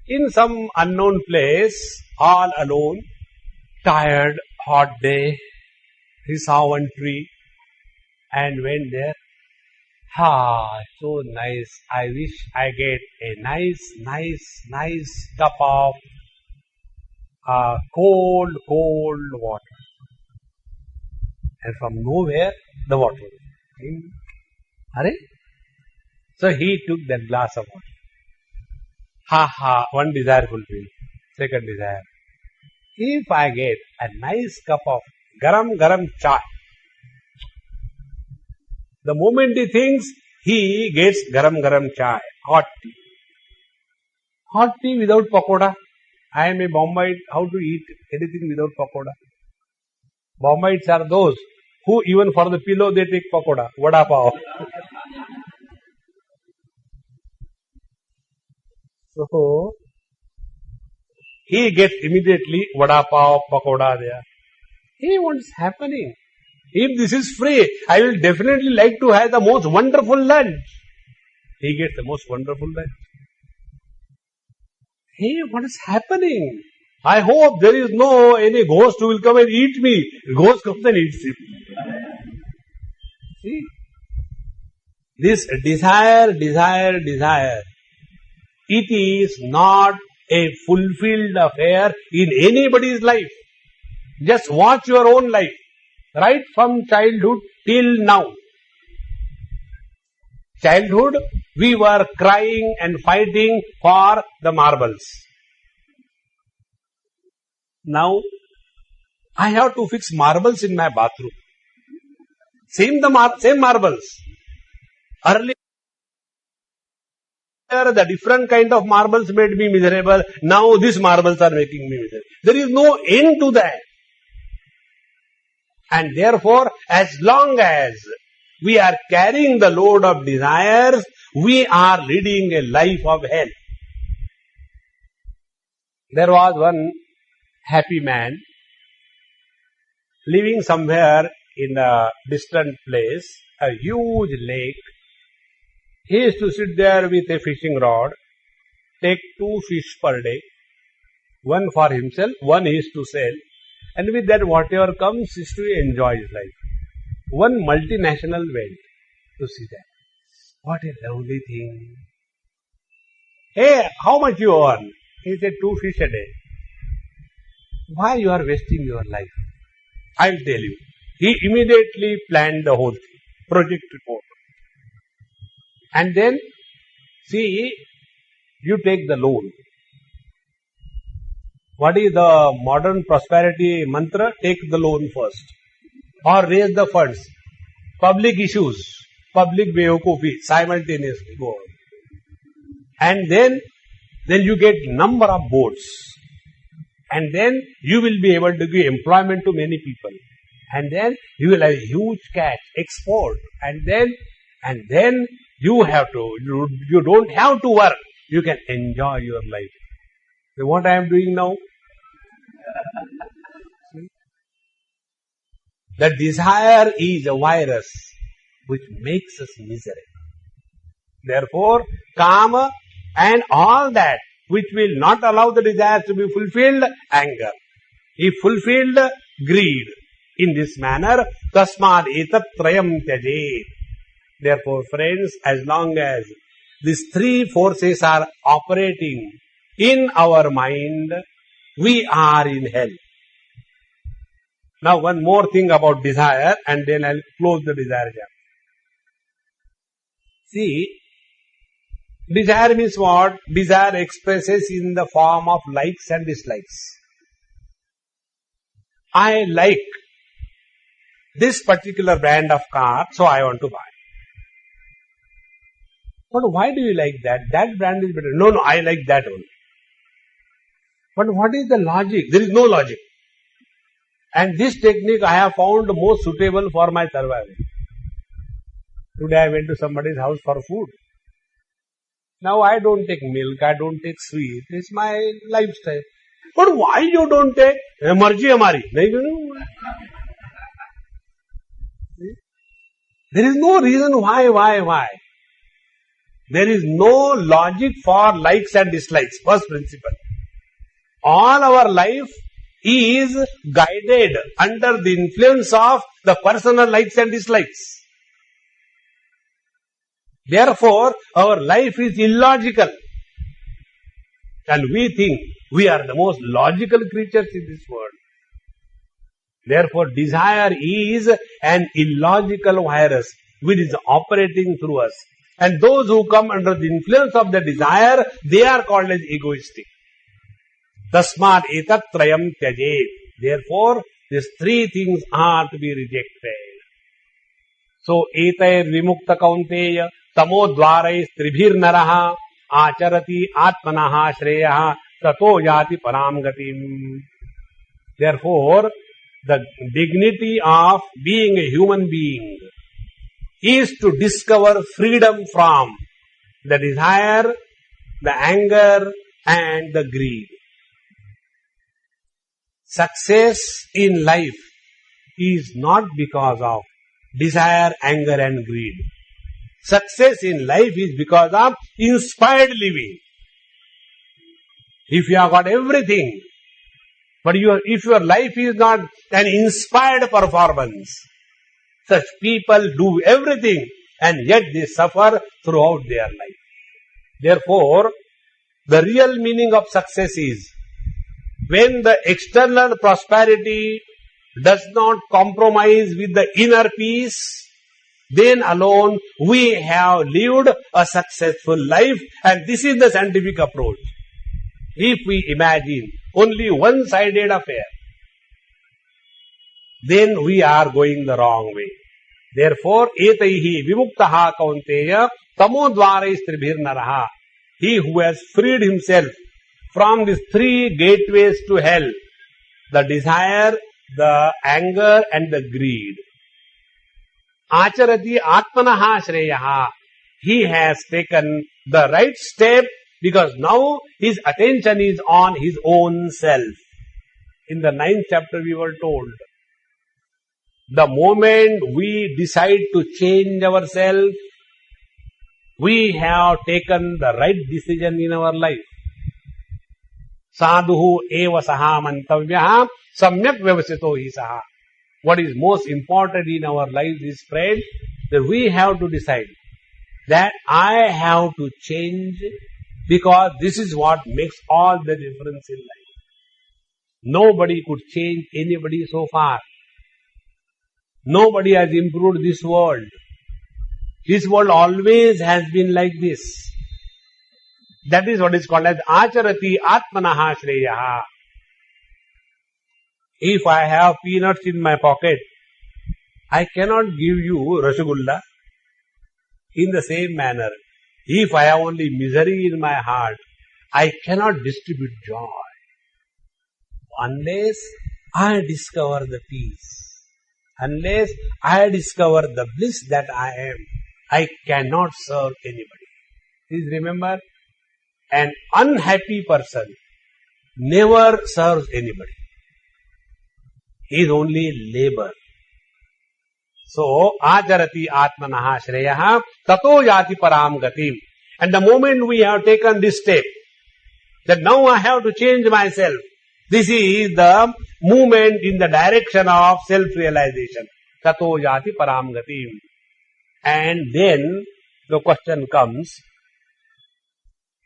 in some unknown place, all alone, tired, hot day. He saw one tree and went there. So nice. I wish I get a nice cup of cold water. And from nowhere, the water came. So he took that glass of water. One desire fulfilled. Second desire. If I get a nice cup of garam chai, the moment he thinks, he gets garam chai, hot tea. Hot tea without pakoda. I am a Bombayite. How to eat anything without pakoda? Bombayites are those who even for the pillow they take pakoda, vada pav. So, he gets immediately vada pav, pakoda there. Hey, what's happening? If this is free, I will definitely like to have the most wonderful lunch. He gets the most wonderful lunch. Hey, what is happening? I hope there is no any ghost who will come and eat me. Ghost comes and eats him. See? This desire, it is not a fulfilled affair in anybody's life. Just watch your own life. Right from childhood till now. childhood, we were crying and fighting for the marbles. Now, I have to fix marbles in my bathroom. Same marbles. Earlier, the different kind of marbles made me miserable. Now these marbles are making me miserable. There is no end to that. And therefore, as long as we are carrying the load of desires, we are leading a life of hell. There was one happy man living somewhere in a distant place, a huge lake. He used to sit there with a fishing rod, take 2 fish per day, one for himself, one is to sell, and with that whatever comes is to enjoy his life. One multinational went to see that. What a lovely thing. Hey, how much you earn? He said 2 fish a day. Why you are wasting your life? I will tell you. He immediately planned the whole thing, project report. And then, see, you take the loan. What is the modern prosperity mantra? Take the loan first. Or raise the funds. Public issues, public bewakufi, simultaneously go on. And then you get number of boats. And then you will be able to give employment to many people. And then you will have a huge catch, export. And then you don't have to work. You can enjoy your life. So what I am doing now? The desire is a virus which makes us miserable. Therefore, kama and all that which will not allow the desires to be fulfilled, anger. If fulfilled, greed. In this manner, tasmad etat trayam tyajet. Therefore, friends, as long as these 3 forces are operating in our mind, we are in hell. Now, one more thing about desire, and then I'll close the desire chapter. See, desire means what? Desire expresses in the form of likes and dislikes. I like this particular brand of car, so I want to buy. But why do you like that? That brand is better. No, I like that only. But what is the logic? There is no logic. And this technique I have found most suitable for my survival. Today I went to somebody's house for food. Now I don't take milk, I don't take sweet. It's my lifestyle. But why you don't take? Marji hamari. There is no reason why. There is no logic for likes and dislikes. First principle. All our life is guided under the influence of the personal likes and dislikes. Therefore, our life is illogical. And we think we are the most logical creatures in this world. Therefore, desire is an illogical virus which is operating through us. And those who come under the influence of the desire, they are called as egoistic. Tasmat etat trayam tyajet. Therefore, these 3 things are to be rejected. So, etair vimukta kaunteya tamo dvarais tribhir naraha acharati atmanaha shreyaha tato yati param gatim. Therefore, the dignity of being a human being is to discover freedom from the desire, the anger, and the greed. Success in life is not because of desire, anger, and greed. Success in life is because of inspired living. If you have got everything, but if your life is not an inspired performance, such people do everything and yet they suffer throughout their life. Therefore, the real meaning of success is when the external prosperity does not compromise with the inner peace, then alone we have lived a successful life, and this is the scientific approach. If we imagine only one-sided affair, then we are going the wrong way. Therefore, etaihi vimuktaha kaunteya tamodvarais tribhirnaraha. He who has freed himself from these three gateways to hell, the desire, the anger and the greed. Acharati atmanaha shreyaha. He has taken the right step because now his attention is on his own self. In the 9th chapter we were told, the moment we decide to change ourselves, we have taken the right decision in our life. Sadhuhu eva saha mantavyaha samyak vyavasito hi saha. What is most important in our lives is, friend, that we have to decide that I have to change, because this is what makes all the difference in life. Nobody could change anybody so far. Nobody has improved this world. This world always has been like this. That is what is called as acharati atmanaha shreyaha. If I have peanuts in my pocket, I cannot give you rasgulla. In the same manner, if I have only misery in my heart, I cannot distribute joy. Unless I discover the peace, unless I discover the bliss that I am, I cannot serve anybody. Please remember, an unhappy person never serves anybody. He is only labor. So, acharati atmanaha shreyaha tato yati param gatim. And the moment we have taken this step, that now I have to change myself, this is the movement in the direction of self-realization. Tato yati param gatim. And then the question comes,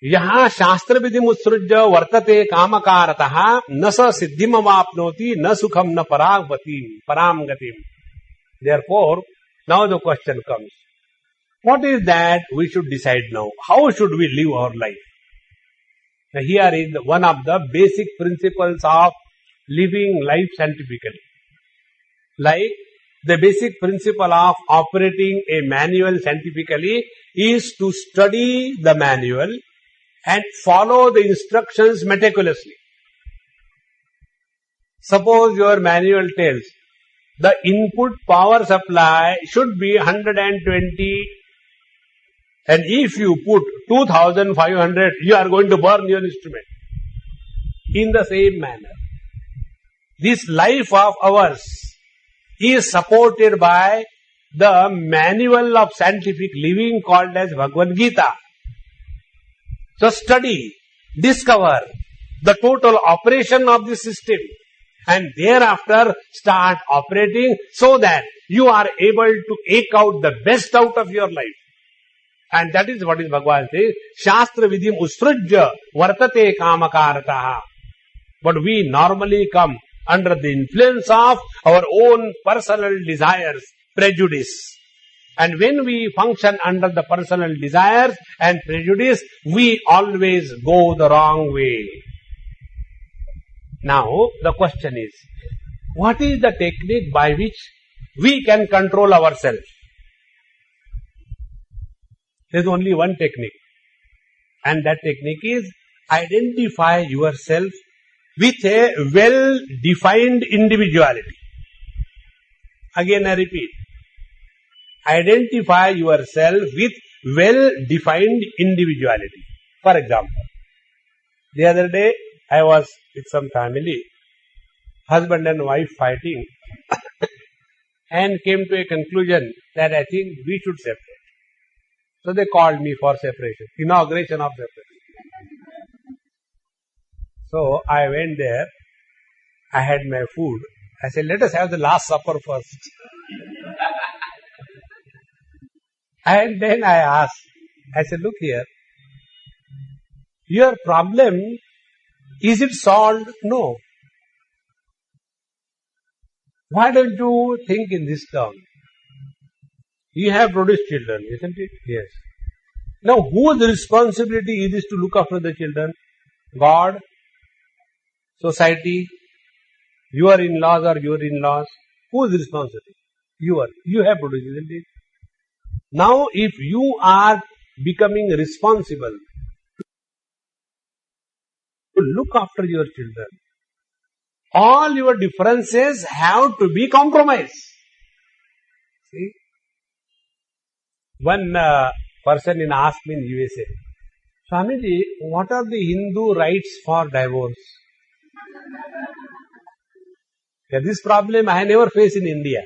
yaha shastra vidhim utsrujya vartate kamakarataha na sa siddhim avapnoti na sukham na param gatim. Therefore, now the question comes, what is that we should decide now? How should we live our life? Now here is one of the basic principles of living life scientifically. Like the basic principle of operating a manual scientifically is to study the manual and follow the instructions meticulously. Suppose your manual tells the input power supply should be 120, and if you put 2500, you are going to burn your instrument. In the same manner, this life of ours is supported by the manual of scientific living called as Bhagavad Gita. So study, discover the total operation of the system, and thereafter start operating so that you are able to eke out the best out of your life. And that is what is Bhagavad says, Shastra vidhim usrujya vartate kamakarataha. But we normally come under the influence of our own personal desires, prejudice. And when we function under the personal desires and prejudice, we always go the wrong way. Now, the question is, what is the technique by which we can control ourselves? There is only one technique. And that technique is identify yourself with a well-defined individuality. Again I repeat, identify yourself with well-defined individuality. For example, the other day I was with some family, husband and wife fighting, and came to a conclusion that I think we should separate. So they called me for separation, inauguration of separation. So I went there, I had my food. I said, let us have the last supper first. And then I asked, I said, look here, your problem, is it solved? No. Why don't you think in this term? You have produced children, isn't it? Yes. Now, whose responsibility is this to look after the children? God? Society? Your in-laws or your in-laws? Whose responsibility? Yours. You have produced, isn't it? Now, if you are becoming responsible to look after your children, all your differences have to be compromised. See? One person asked me in USA, Swamiji, what are the Hindu rights for divorce? Yeah, this problem I never faced in India.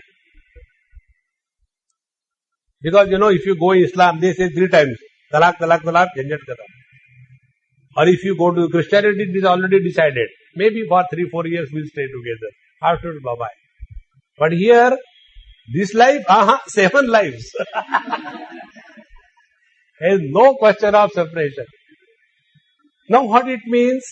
Because if you go in Islam, they say 3 times, talaq, talaq, talaq, janjat khatam. Or if you go to Christianity, it is already decided. Maybe for 3-4 years we'll stay together. After, bye-bye. But here, this life, 7 lives. There is no question of separation. Now what it means?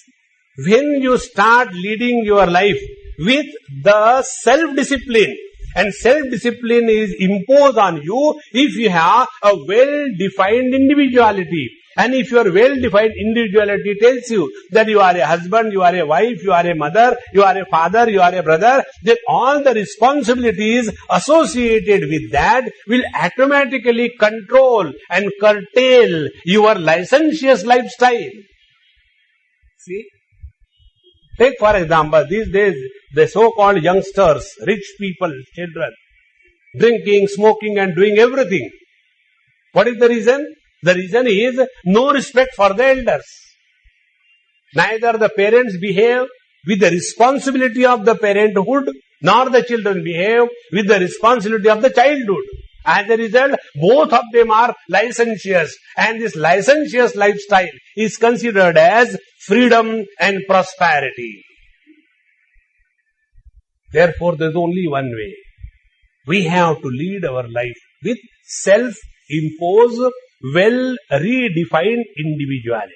When you start leading your life with the self-discipline, and self-discipline is imposed on you if you have a well-defined individuality. And if your well-defined individuality tells you that you are a husband, you are a wife, you are a mother, you are a father, you are a brother, then all the responsibilities associated with that will automatically control and curtail your licentious lifestyle. See? Take for example, these days, the so-called youngsters, rich people, children, drinking, smoking and doing everything. What is the reason? The reason is no respect for the elders. Neither the parents behave with the responsibility of the parenthood, nor the children behave with the responsibility of the childhood. As a result, both of them are licentious, and this licentious lifestyle is considered as freedom and prosperity. Therefore, there is only one way. We have to lead our life with self-imposed, well-redefined individuality.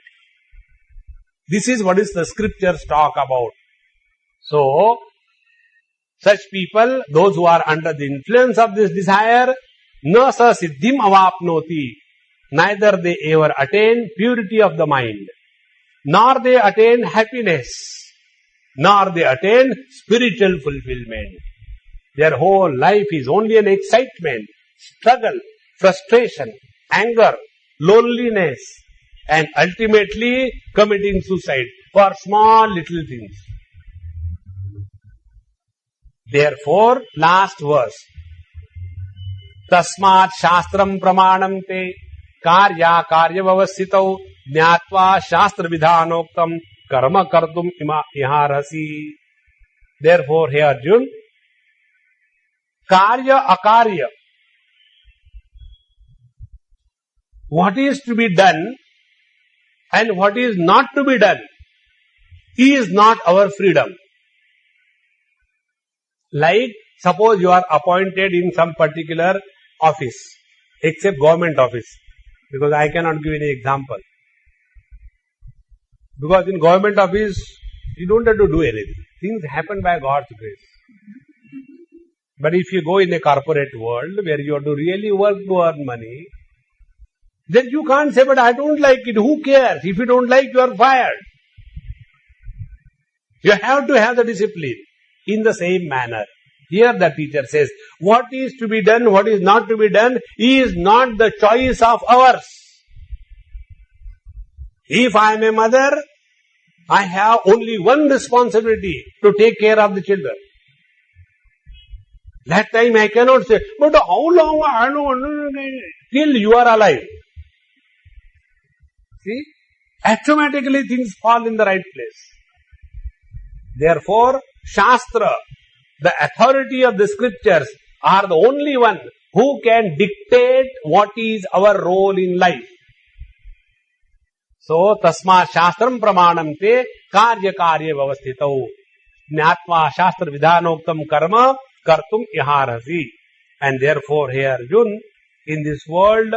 This is what is the scriptures talk about. So, such people, those who are under the influence of this desire, na sa siddhim avapnoti, neither they ever attain purity of the mind, nor they attain happiness, nor they attain spiritual fulfillment. Their whole life is only an excitement, struggle, frustration, anger, loneliness, and ultimately committing suicide for small little things. Therefore, last verse, Tasmat Shastram Pramanam Te Karya Karya Vavasitau Jnatva Shastra Vidhanoktam Karma Kartum Iharasi. Therefore, hey Arjun, Karya Akarya, what is to be done and what is not to be done is not our freedom. Like, suppose you are appointed in some particular office, except government office, because I cannot give any example. Because in government office, you don't have to do anything. Things happen by God's grace. But if you go in a corporate world where you have to really work to earn money, then you can't say, but I don't like it. Who cares? If you don't like, you are fired. You have to have the discipline. In the same manner, here the teacher says, what is to be done, what is not to be done, is not the choice of ours. If I am a mother, I have only one responsibility, to take care of the children. That time I cannot say, but how long, I don't know, till you are alive. See, automatically things fall in the right place. Therefore, Shastra, the authority of the scriptures, are the only one who can dictate what is our role in life. So, Tasma Shastram Pramanam Te Karya Karya Vavastitau Jnatva Shastra Vidhanoktam Karma Kartum Iharasi. And therefore, here Arjun, in this world,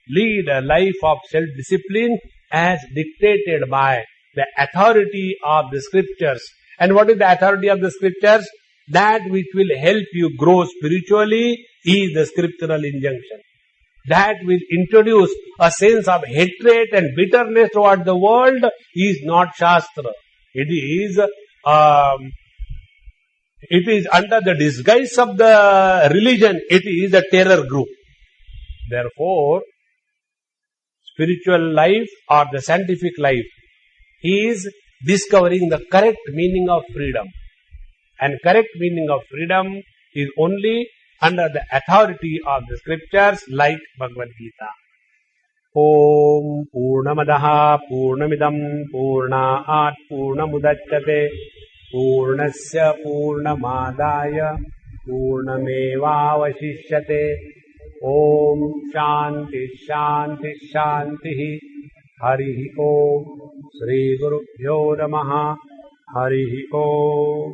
lead a life of self-discipline as dictated by the authority of the scriptures. And what is the authority of the scriptures? That which will help you grow spiritually is the scriptural injunction. that will introduce a sense of hatred and bitterness toward the world is not Shastra. It is under the disguise of the religion, it is a terror group. Therefore, spiritual life or the scientific life is discovering the correct meaning of freedom. And correct meaning of freedom is only under the authority of the scriptures like Bhagavad Gita. Om Purnamadaha Purnamidam Purnaat Purnamudachyate Purnasya Purnamadaya Purnamevavashishyate. Om Shanti Shanti Shanti. Harihi Om. Shri Gurubhyo Namaha. Harihi Om.